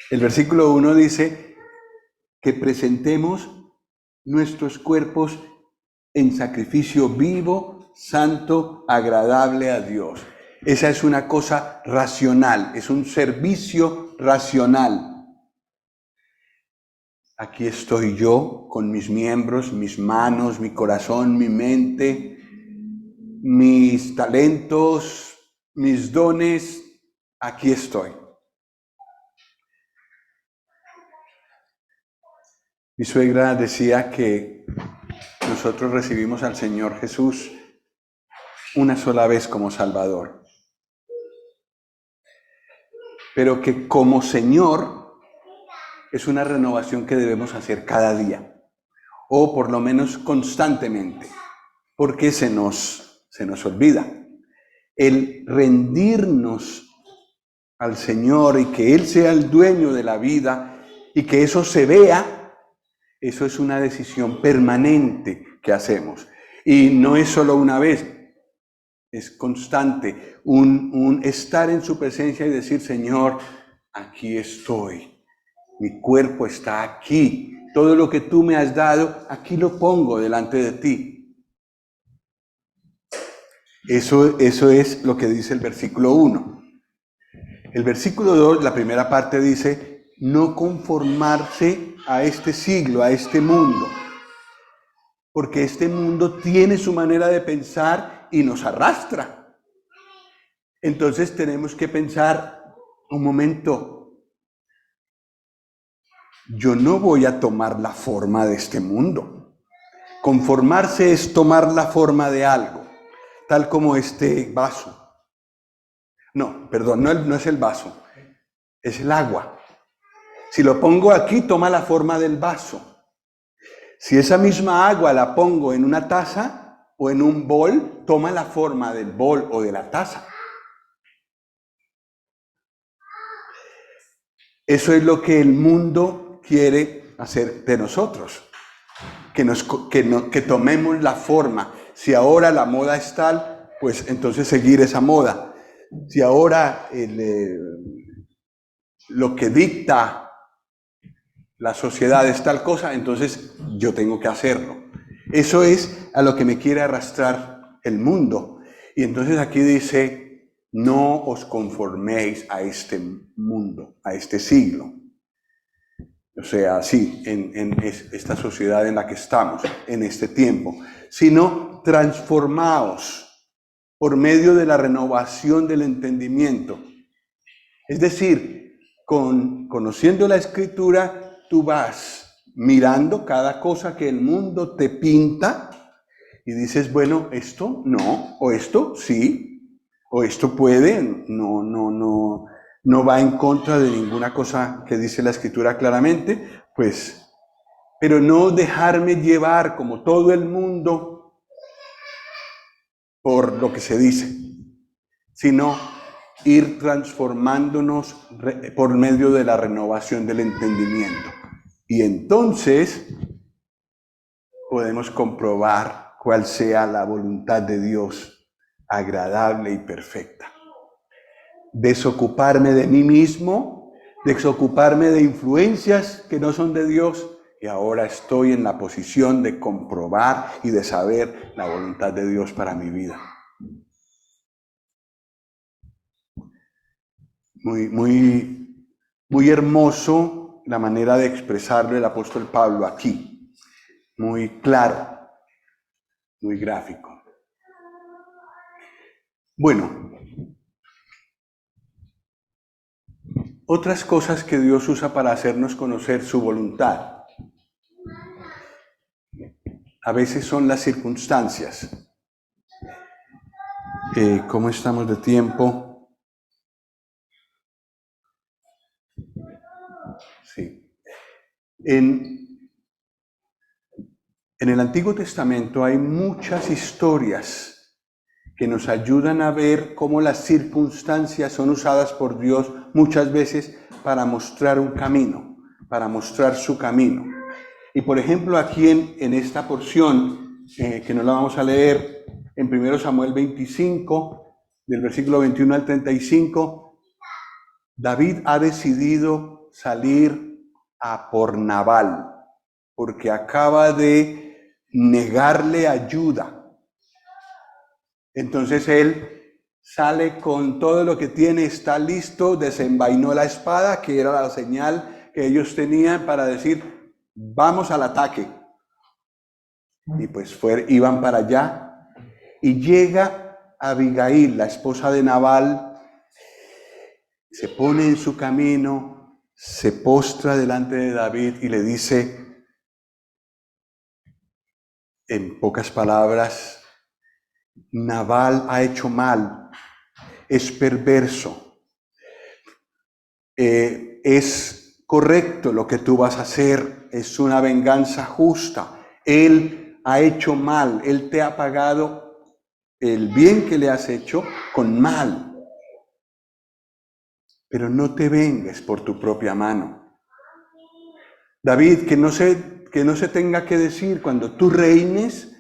El versículo 1 dice que presentemos nuestros cuerpos en sacrificio vivo, santo, agradable a Dios. Esa es una cosa racional, es un servicio racional. Aquí estoy yo con mis miembros, mis manos, mi corazón, mi mente, mis talentos, mis dones. Aquí estoy. Mi suegra decía que nosotros recibimos al Señor Jesús una sola vez como Salvador, pero que como Señor es una renovación que debemos hacer cada día, o por lo menos constantemente, porque se nos olvida. El rendirnos al Señor y que Él sea el dueño de la vida y que eso se vea, eso es una decisión permanente que hacemos. Y no es solo una vez, es constante, un estar en su presencia y decir, Señor, aquí estoy, mi cuerpo está aquí, todo lo que tú me has dado, aquí lo pongo delante de ti. Eso es lo que dice el versículo 1. El versículo 2, la primera parte dice, no conformarse a este siglo, a este mundo, porque este mundo tiene su manera de pensar y nos arrastra. Entonces tenemos que pensar, un momento, yo no voy a tomar la forma de este mundo. Conformarse es tomar la forma de algo, tal como este vaso. No, perdón, no es el vaso, es el agua. Si lo pongo aquí, toma la forma del vaso. Si esa misma agua la pongo en una taza o en un bol, toma la forma del bol o de la taza. Eso es lo que el mundo quiere hacer de nosotros, que tomemos la forma. Si ahora la moda es tal, pues entonces seguir esa moda. Si ahora lo que dicta la sociedad es tal cosa, entonces yo tengo que hacerlo. Eso es a lo que me quiere arrastrar el mundo. Y entonces aquí dice, no os conforméis a este mundo, a este siglo. O sea, sí, en esta sociedad en la que estamos, en este tiempo, sino transformaos por medio de la renovación del entendimiento. Es decir, conociendo la Escritura, tú vas mirando cada cosa que el mundo te pinta y dices, bueno, esto no, o esto sí, o esto puede, no va en contra de ninguna cosa que dice la Escritura claramente, pues, pero no dejarme llevar como todo el mundo por lo que se dice, sino ir transformándonos por medio de la renovación del entendimiento. Y entonces podemos comprobar cuál sea la voluntad de Dios, agradable y perfecta. Desocuparme de mí mismo, desocuparme de influencias que no son de Dios, y ahora estoy en la posición de comprobar y de saber la voluntad de Dios para mi vida. Muy hermoso la manera de expresarlo el apóstol Pablo aquí. Muy claro, muy gráfico. Bueno, otras cosas que Dios usa para hacernos conocer su voluntad. A veces son las circunstancias. ¿Cómo estamos de tiempo? Sí. En el Antiguo Testamento hay muchas historias que nos ayudan a ver cómo las circunstancias son usadas por Dios muchas veces para mostrar un camino, para mostrar su camino. Y por ejemplo, aquí en esta porción, que nos la vamos a leer en 1 Samuel 25, del versículo 21 al 35, David ha decidido salir a por Nabal, porque acaba de negarle ayuda. Entonces él sale con todo lo que tiene, está listo, desenvainó la espada, que era la señal que ellos tenían para decir, vamos al ataque. Y pues iban para allá, y llega Abigail, la esposa de Nabal, se pone en su camino, se postra delante de David y le dice, en pocas palabras, Nabal ha hecho mal, es perverso, es correcto lo que tú vas a hacer, es una venganza justa. Él ha hecho mal, él te ha pagado el bien que le has hecho con mal. Pero no te vengues por tu propia mano. David, que no se tenga que decir cuando tú reines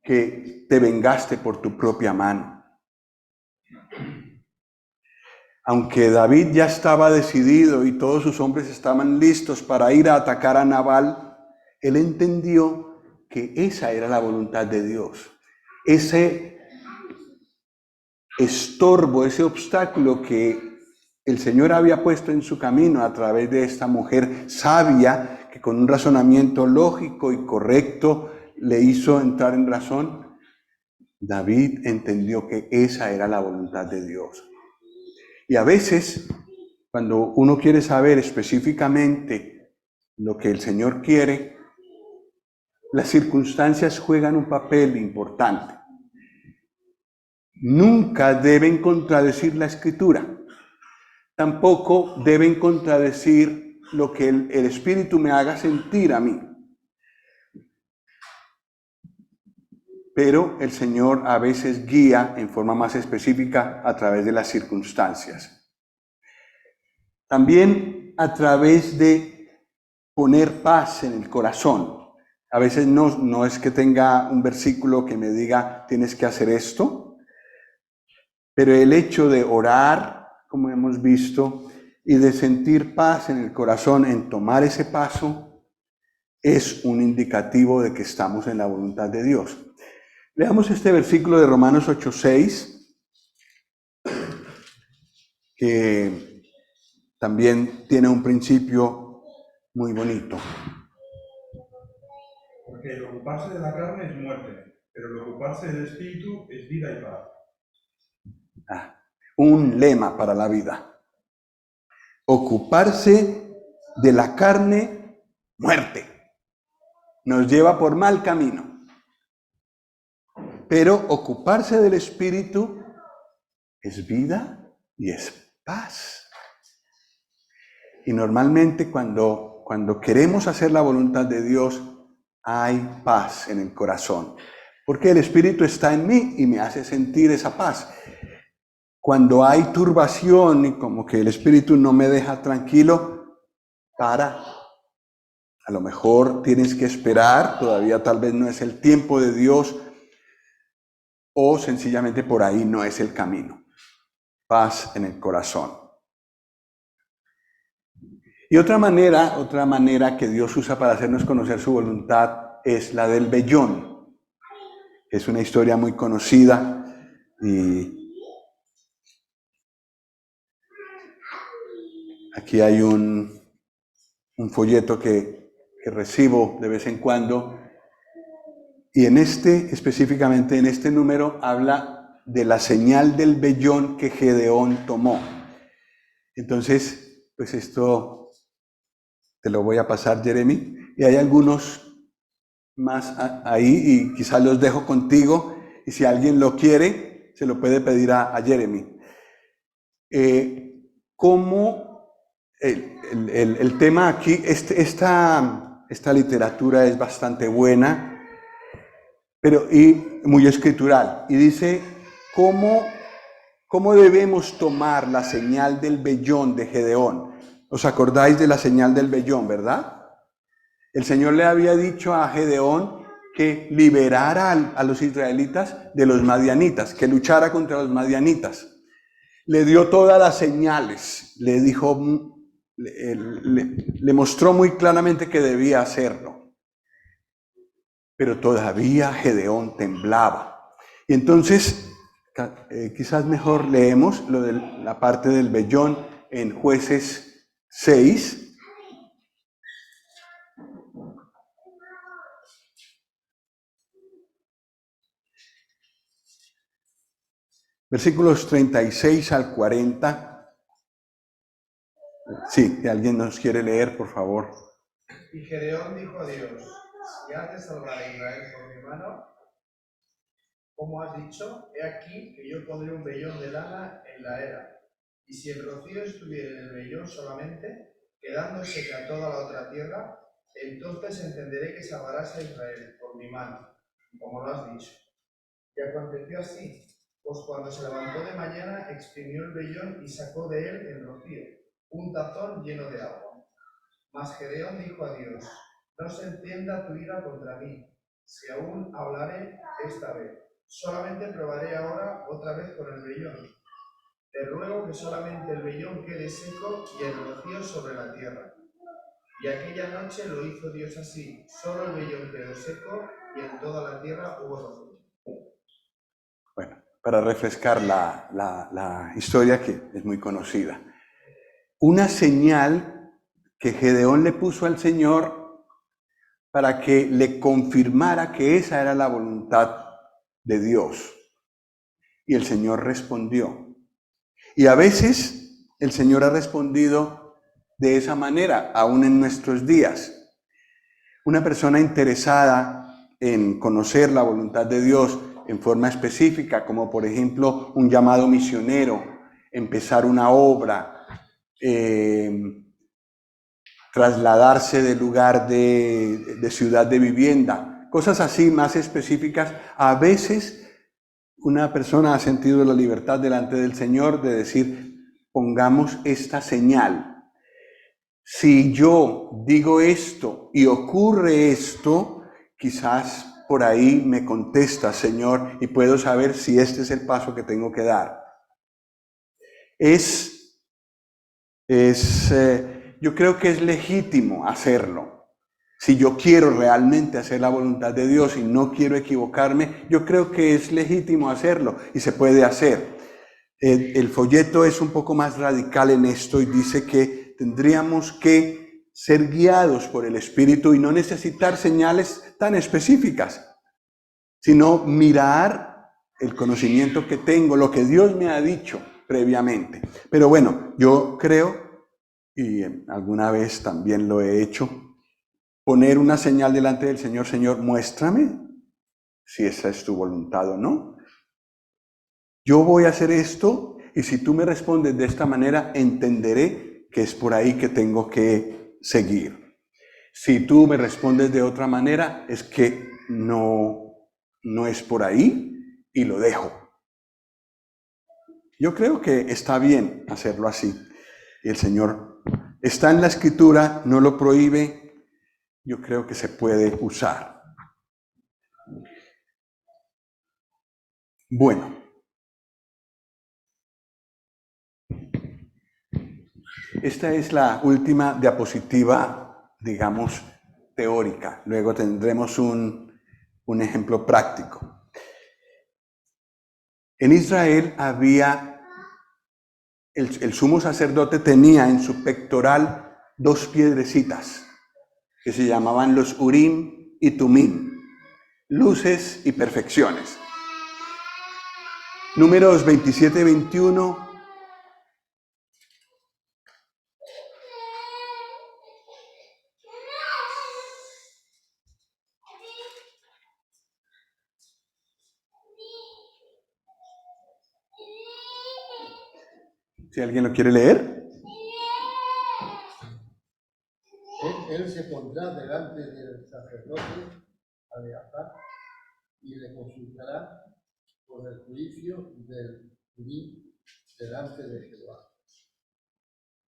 que te vengaste por tu propia mano. Aunque David ya estaba decidido y todos sus hombres estaban listos para ir a atacar a Nabal, él entendió que esa era la voluntad de Dios. Ese estorbo, ese obstáculo que el Señor había puesto en su camino a través de esta mujer sabia, que con un razonamiento lógico y correcto le hizo entrar en razón, David entendió que esa era la voluntad de Dios. Y a veces, cuando uno quiere saber específicamente lo que el Señor quiere, las circunstancias juegan un papel importante. Nunca deben contradecir la Escritura. Tampoco deben contradecir lo que el Espíritu me haga sentir a mí. Pero el Señor a veces guía en forma más específica a través de las circunstancias. También a través de poner paz en el corazón. A veces no es que tenga un versículo que me diga tienes que hacer esto, pero el hecho de orar, como hemos visto, y de sentir paz en el corazón, en tomar ese paso, es un indicativo de que estamos en la voluntad de Dios. Leamos este versículo de Romanos 8:6, que también tiene un principio muy bonito. Porque el ocuparse de la carne es muerte, pero el ocuparse del espíritu es vida y paz. Un lema para la vida. Ocuparse de la carne, muerte. Nos lleva por mal camino. Pero ocuparse del espíritu es vida y es paz. Y normalmente cuando queremos hacer la voluntad de Dios, hay paz en el corazón. Porque el espíritu está en mí y me hace sentir esa paz. Cuando hay turbación y como que el espíritu no me deja tranquilo, para. A lo mejor tienes que esperar, todavía tal vez no es el tiempo de Dios, o sencillamente por ahí no es el camino. Paz en el corazón. Y otra manera que Dios usa para hacernos conocer su voluntad es la del vellón. Es una historia muy conocida y aquí hay un folleto que recibo de vez en cuando, y específicamente en este número, habla de la señal del vellón que Gedeón tomó. Entonces, pues esto te lo voy a pasar, Jeremy, y hay algunos más ahí, y quizás los dejo contigo, y si alguien lo quiere, se lo puede pedir a Jeremy. ¿Cómo el tema aquí, esta literatura es bastante buena, y muy escritural, y dice cómo debemos tomar la señal del vellón de Gedeón. ¿Os acordáis de la señal del vellón, verdad? El Señor le había dicho a Gedeón que liberara a los israelitas de los madianitas, que luchara contra los madianitas. Le dio todas las señales, le dijo, le mostró muy claramente que debía hacerlo. Pero todavía Gedeón temblaba. Y entonces, quizás mejor leemos lo de la parte del vellón en Jueces 6. Versículos 36 al 40. Sí, si alguien nos quiere leer, por favor. Y Gedeón dijo a Dios: ¿si has de salvar a Israel por mi mano? como has dicho, he aquí que yo pondré un vellón de lana en la era, y si el rocío estuviera en el vellón solamente, quedando seca toda la otra tierra, entonces entenderé que salvarás a Israel por mi mano, como lo has dicho. Y aconteció así, pues cuando se levantó de mañana, exprimió el vellón y sacó de él el rocío, un tazón lleno de agua. Mas Gedeón dijo a Dios: no se encienda tu ira contra mí, si aún hablaré esta vez. Solamente probaré ahora otra vez con el vellón. Te ruego que solamente el vellón quede seco y el rocío sobre la tierra. Y aquella noche lo hizo Dios así. Solo el vellón quedó seco y en toda la tierra hubo rocío. Bueno, para refrescar la historia que es muy conocida. Una señal que Gedeón le puso al Señor para que le confirmara que esa era la voluntad de Dios. Y el Señor respondió. Y a veces el Señor ha respondido de esa manera, aún en nuestros días. Una persona interesada en conocer la voluntad de Dios en forma específica, como por ejemplo un llamado misionero, empezar una obra, trasladarse de lugar de ciudad de vivienda, cosas así más específicas. A veces una persona ha sentido la libertad delante del Señor de decir, pongamos esta señal. Si yo digo esto y ocurre esto, quizás por ahí me contesta, Señor, y puedo saber si este es el paso que tengo que dar. Yo creo que es legítimo hacerlo. Si yo quiero realmente hacer la voluntad de Dios y no quiero equivocarme, yo creo que es legítimo hacerlo y se puede hacer. El folleto es un poco más radical en esto y dice que tendríamos que ser guiados por el Espíritu y no necesitar señales tan específicas, sino mirar el conocimiento que tengo, lo que Dios me ha dicho previamente. Pero bueno, yo creo, y alguna vez también lo he hecho, poner una señal delante del Señor. Señor, muéstrame si esa es tu voluntad o no. Yo voy a hacer esto y si tú me respondes de esta manera, entenderé que es por ahí que tengo que seguir. Si tú me respondes de otra manera, es que no es por ahí y lo dejo. Yo creo que está bien hacerlo así. Y el Señor está en la Escritura, no lo prohíbe. Yo creo que se puede usar. Bueno. Esta es la última diapositiva, digamos, teórica. Luego tendremos un ejemplo práctico. En Israel había, el sumo sacerdote tenía en su pectoral 2 piedrecitas que se llamaban los Urim y Tumim, luces y perfecciones. Números 27 y 21. Si alguien lo quiere leer. Él se pondrá delante del sacerdote Eleazar y le consultará por el juicio del Urim delante de Jehová.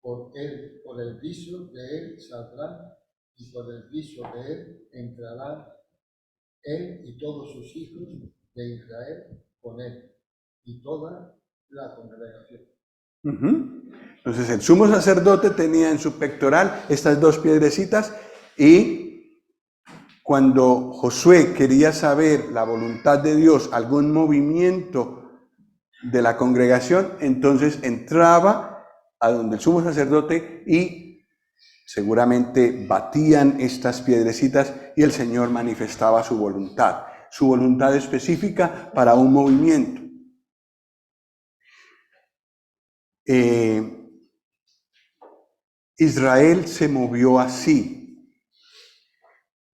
Por el viso de él saldrá y por el viso de él entrará él y todos sus hijos de Israel con él y toda la congregación. Entonces el sumo sacerdote tenía en su pectoral estas 2 piedrecitas y cuando Josué quería saber la voluntad de Dios, algún movimiento de la congregación, entonces entraba a donde el sumo sacerdote y seguramente batían estas piedrecitas y el Señor manifestaba su voluntad específica para un movimiento. Israel se movió así.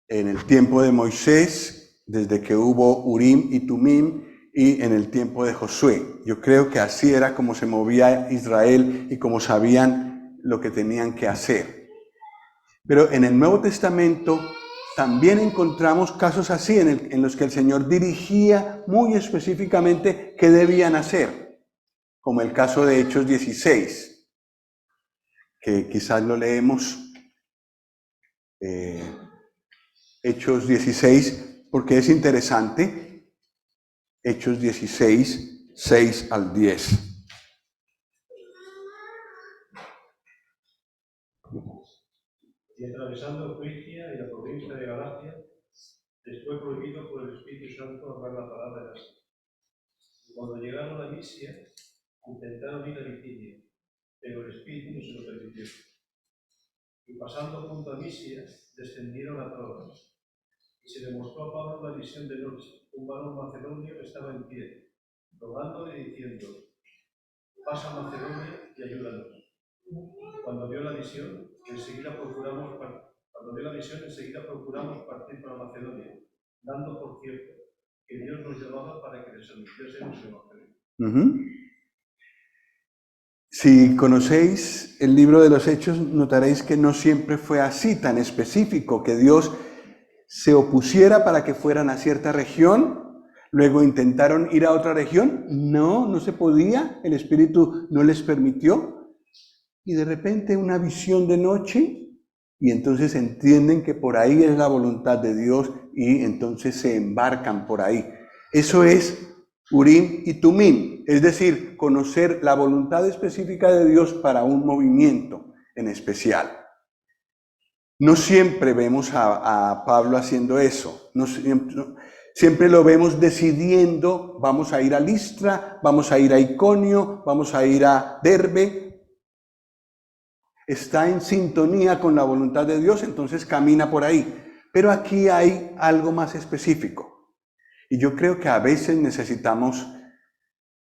En el tiempo de Moisés, desde que hubo Urim y Tumim, y en el tiempo de Josué. Yo creo que así era como se movía Israel y como sabían lo que tenían que hacer. Pero en el Nuevo Testamento también encontramos casos así en los que el Señor dirigía muy específicamente qué debían hacer, como el caso de Hechos 16, que quizás lo leemos, Hechos 16, porque es interesante, Hechos 16, 6 al 10. Y atravesando Frigia y la provincia de Galacia, les fue prohibido por el Espíritu Santo hablar la palabra de la fe. Y cuando llegaron a Misia, intentaron ir a Bitinia, pero el Espíritu no se lo permitió. Y pasando junto a Misia, descendieron a Troas. Y se le mostró a Pablo una visión de noche. Un varón macedonio estaba en pie, rogándole y diciendo: pasa a Macedonia y ayúdanos. Cuando vio la visión, enseguida procuramos partir para Macedonia, dando por cierto que Dios nos llamaba para que les anunciásemos el Evangelio. Si conocéis el libro de los Hechos, notaréis que no siempre fue así, tan específico, que Dios se opusiera para que fueran a cierta región, luego intentaron ir a otra región, no se podía, el Espíritu no les permitió, y de repente una visión de noche, y entonces entienden que por ahí es la voluntad de Dios, y entonces se embarcan por ahí. Eso es Urim y Tumim, es decir, conocer la voluntad específica de Dios para un movimiento en especial. No siempre vemos a Pablo haciendo eso, siempre lo vemos decidiendo: vamos a ir a Listra, vamos a ir a Iconio, vamos a ir a Derbe. Está en sintonía con la voluntad de Dios, entonces camina por ahí. Pero aquí hay algo más específico. Y yo creo que a veces necesitamos,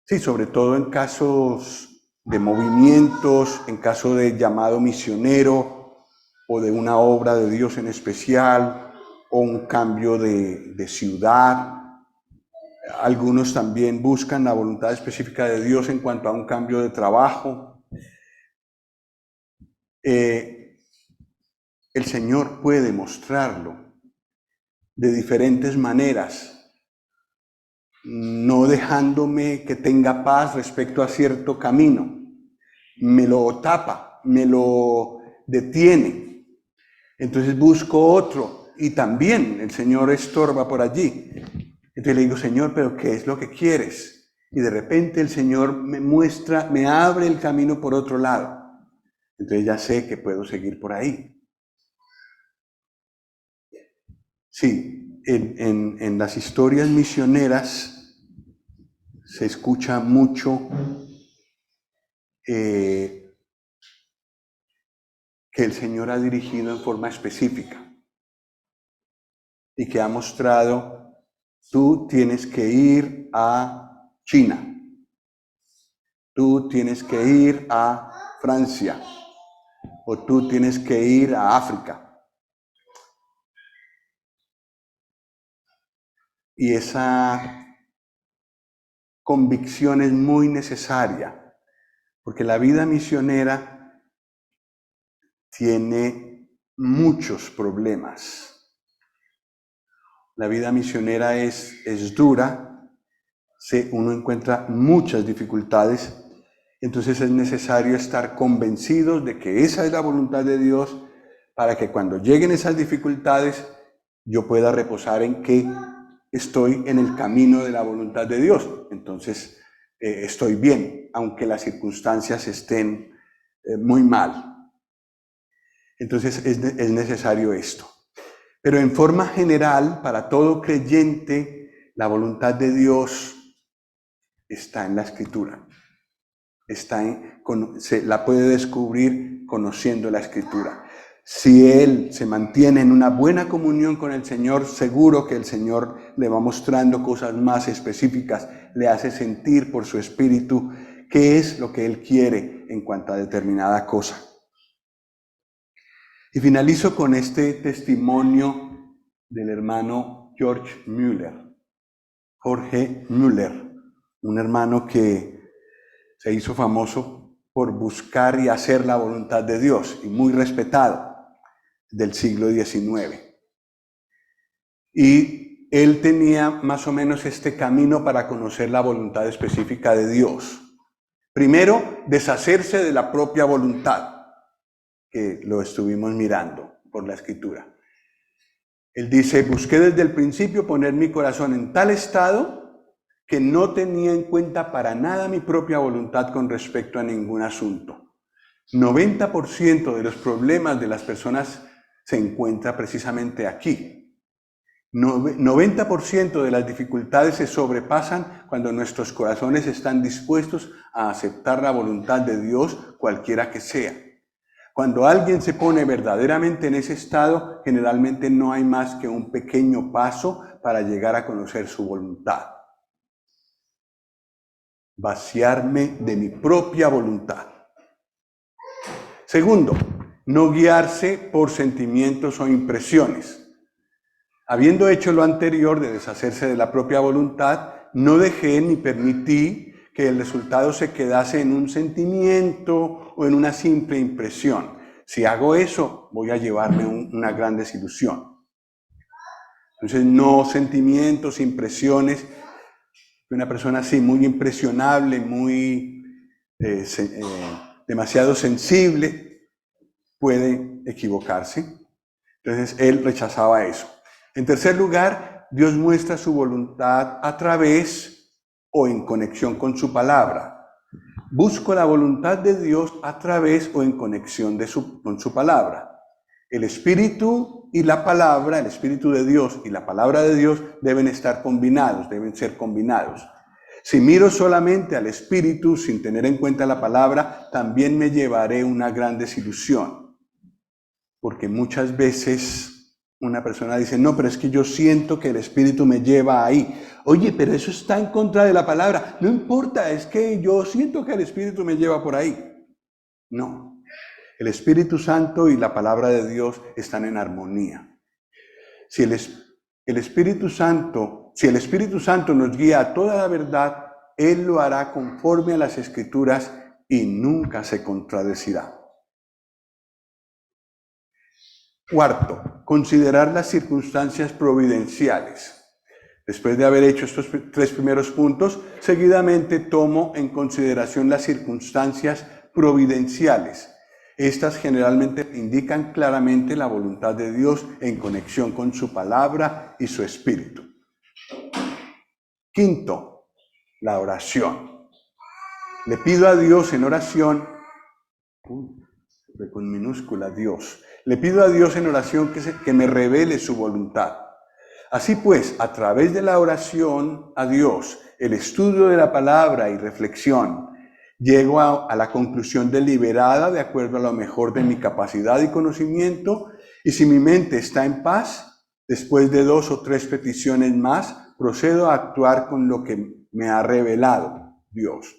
sí, sobre todo en casos de movimientos, en caso de llamado misionero o de una obra de Dios en especial, o un cambio de ciudad. Algunos también buscan la voluntad específica de Dios en cuanto a un cambio de trabajo. El Señor puede mostrarlo de diferentes maneras, no dejándome que tenga paz respecto a cierto camino. Me lo tapa, me lo detiene. Entonces busco otro y también el Señor estorba por allí. Entonces le digo: Señor, ¿pero qué es lo que quieres? Y de repente el Señor me muestra, me abre el camino por otro lado. Entonces ya sé que puedo seguir por ahí. Sí, en las historias misioneras se escucha mucho que el Señor ha dirigido en forma específica y que ha mostrado: tú tienes que ir a China, tú tienes que ir a Francia, o tú tienes que ir a África. Y esa convicción es muy necesaria, porque la vida misionera tiene muchos problemas. La vida misionera es dura, uno encuentra muchas dificultades, entonces es necesario estar convencidos de que esa es la voluntad de Dios, para que cuando lleguen esas dificultades yo pueda reposar en que estoy en el camino de la voluntad de Dios. Entonces estoy bien, aunque las circunstancias estén muy mal. Entonces es necesario esto. Pero en forma general, para todo creyente, la voluntad de Dios está en la Escritura. Se la puede descubrir conociendo la Escritura. Si él se mantiene en una buena comunión con el Señor, seguro que el Señor le va mostrando cosas más específicas, le hace sentir por su espíritu qué es lo que él quiere en cuanto a determinada cosa. Y finalizo con este testimonio del hermano Jorge Müller. un hermano que se hizo famoso por buscar y hacer la voluntad de Dios y muy respetado del siglo XIX. Y él tenía más o menos este camino para conocer la voluntad específica de Dios. Primero, deshacerse de la propia voluntad, que lo estuvimos mirando por la Escritura. Él dice, busqué desde el principio poner mi corazón en tal estado que no tenía en cuenta para nada mi propia voluntad con respecto a ningún asunto. 90% de los problemas de las personas se encuentra precisamente aquí. 90% de las dificultades se sobrepasan cuando nuestros corazones están dispuestos a aceptar la voluntad de Dios, cualquiera que sea. Cuando alguien se pone verdaderamente en ese estado, generalmente no hay más que un pequeño paso para llegar a conocer su voluntad. Vaciarme de mi propia voluntad. Segundo, no guiarse por sentimientos o impresiones. Habiendo hecho lo anterior de deshacerse de la propia voluntad, no dejé ni permití que el resultado se quedase en un sentimiento o en una simple impresión. Si hago eso, voy a llevarme una gran desilusión. Entonces, no sentimientos, impresiones. Una persona así, muy impresionable, muy demasiado sensible, puede equivocarse. Entonces, él rechazaba eso. En tercer lugar, Dios muestra su voluntad a través o en conexión con su palabra. Busco la voluntad de Dios a través o en conexión con su palabra. El Espíritu y la palabra, el Espíritu de Dios y la palabra de Dios deben estar combinados, deben ser combinados. Si miro solamente al Espíritu sin tener en cuenta la palabra, también me llevaré una gran desilusión. Porque muchas veces una persona dice, no, pero es que yo siento que el Espíritu me lleva ahí. Oye, pero eso está en contra de la palabra. No importa, es que yo siento que el Espíritu me lleva por ahí. No, el Espíritu Santo y la palabra de Dios están en armonía. Si el Espíritu Santo nos guía a toda la verdad, Él lo hará conforme a las Escrituras y nunca se contradecirá. Cuarto, considerar las circunstancias providenciales. Después de haber hecho estos 3 primeros puntos, seguidamente tomo en consideración las circunstancias providenciales. Estas generalmente indican claramente la voluntad de Dios en conexión con su palabra y su espíritu. Quinto, la oración. Le pido a Dios en oración, con minúscula Dios, le pido a Dios en oración que me revele su voluntad. Así pues, a través de la oración a Dios, el estudio de la palabra y reflexión, llego a la conclusión deliberada de acuerdo a lo mejor de mi capacidad y conocimiento, y si mi mente está en paz, después de 2 o 3 peticiones más, procedo a actuar con lo que me ha revelado Dios.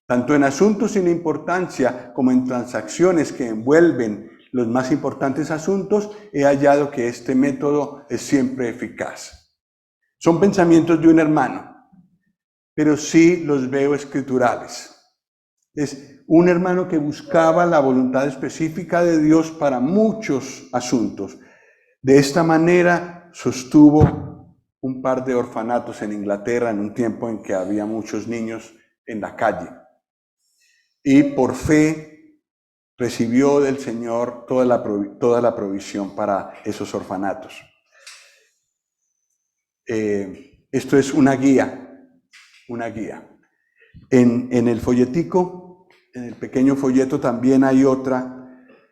Tanto en asuntos sin importancia como en transacciones que envuelven los más importantes asuntos, he hallado que este método es siempre eficaz. Son pensamientos de un hermano, pero sí los veo escriturales. Es un hermano que buscaba la voluntad específica de Dios para muchos asuntos. De esta manera sostuvo un par de orfanatos en Inglaterra en un tiempo en que había muchos niños en la calle. Y por fe recibió del Señor toda la provisión para esos orfanatos. Esto es una guía. En el folletico, en el pequeño folleto también hay otra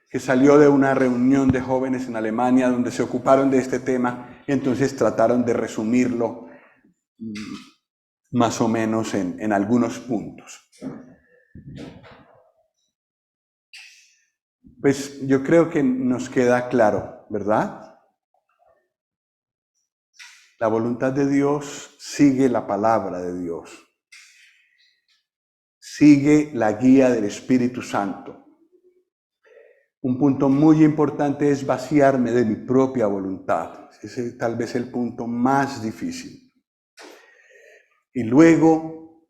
que salió de una reunión de jóvenes en Alemania donde se ocuparon de este tema y entonces trataron de resumirlo más o menos en algunos puntos. Pues yo creo que nos queda claro, ¿verdad? La voluntad de Dios sigue la palabra de Dios. Sigue la guía del Espíritu Santo. Un punto muy importante es vaciarme de mi propia voluntad. Ese es tal vez el punto más difícil. y luego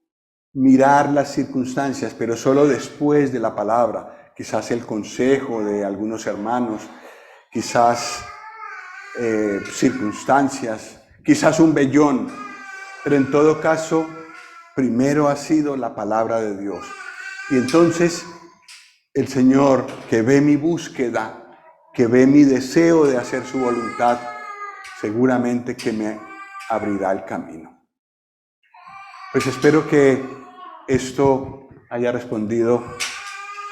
mirar las circunstancias, pero solo después de la palabra, quizás el consejo de algunos hermanos, quizás circunstancias, quizás un vellón, pero en todo caso, primero ha sido la palabra de Dios. Y entonces el Señor, que ve mi búsqueda, que ve mi deseo de hacer su voluntad, seguramente que me abrirá el camino. Pues espero que esto haya respondido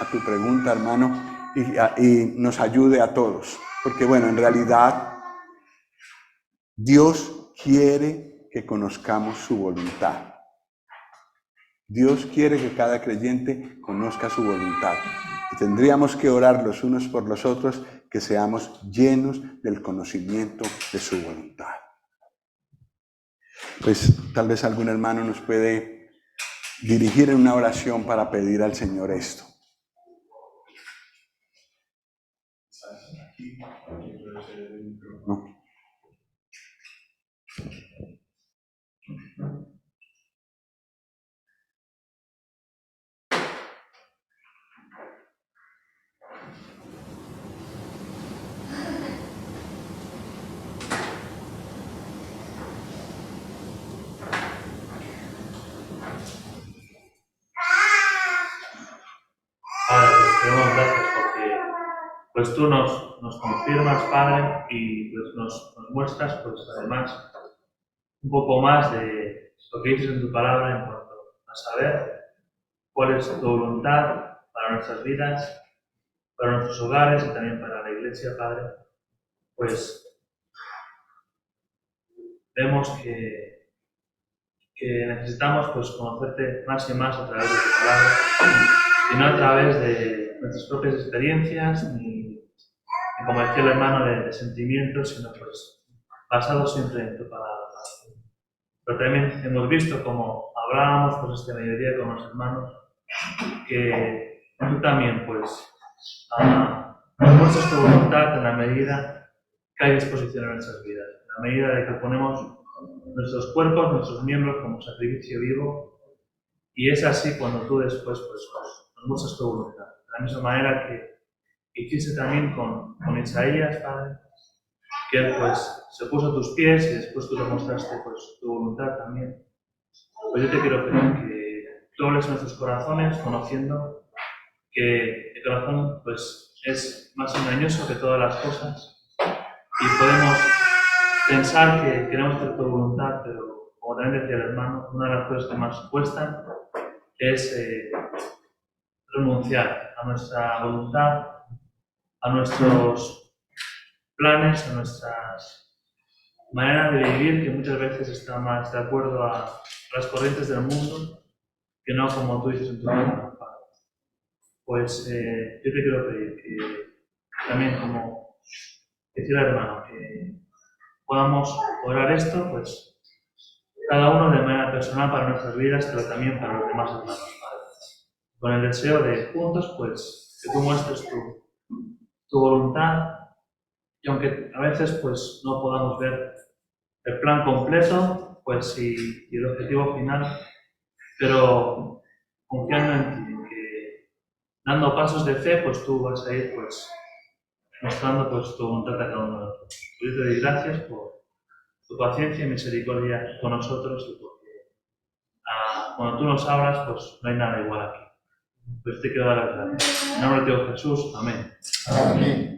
a tu pregunta, hermano, y nos ayude a todos. Porque bueno, en realidad Dios quiere que conozcamos su voluntad. Dios quiere que cada creyente conozca su voluntad. Y tendríamos que orar los unos por los otros, que seamos llenos del conocimiento de su voluntad. Pues tal vez algún hermano nos puede dirigir en una oración para pedir al Señor esto. ¿No? Padre, pues te damos gracias porque pues tú nos confirmas, Padre, y pues nos muestras pues además un poco más de lo que dices en tu palabra en cuanto a saber cuál es tu voluntad para nuestras vidas, para nuestros hogares y también para la Iglesia, Padre. Pues vemos que necesitamos pues conocerte más y más a través de tu palabra y no a través de nuestras propias experiencias ni como decía el hermano de sentimientos, sino pues basados siempre en tu palabra. Pero también hemos visto, como hablábamos pues este mediodía con los hermanos, que tú también pues nos muestras tu voluntad en la medida que hay disposición en nuestras vidas, en la medida de que ponemos nuestros cuerpos, nuestros miembros como sacrificio vivo, y es así cuando tú después pues, nos muestras tu voluntad. De la misma manera que hiciste también con Isaías, Padre, que él pues se puso a tus pies y después tú le mostraste pues tu voluntad también. Pues yo te quiero pedir que tú hables en nuestros corazones conociendo que el corazón pues es más engañoso que todas las cosas y podemos pensar que queremos hacer tu voluntad, pero como también decía el hermano, una de las cosas que más cuestan es renunciar a nuestra voluntad, a nuestros planes, a nuestras maneras de vivir, que muchas veces están más de acuerdo a las corrientes del mundo, que no como tú dices en tu palabra. Pues yo te quiero pedir que también, como decía el hermano, que podamos orar esto, pues cada uno de manera personal para nuestras vidas, pero también para los demás hermanos, Padre. Con el deseo de juntos, pues, que tú muestres tu voluntad, y aunque a veces pues no podamos ver el plan completo, pues y el objetivo final, pero confiando en ti, que dando pasos de fe, pues tú vas a ir pues mostrando pues tu voluntad a cada uno de nosotros. Yo te doy gracias por tu paciencia y misericordia con nosotros, y porque cuando tú nos hablas, pues no hay nada igual aquí. Pues te quiero dar las gracias. En nombre de Dios Jesús. Amén. Amén.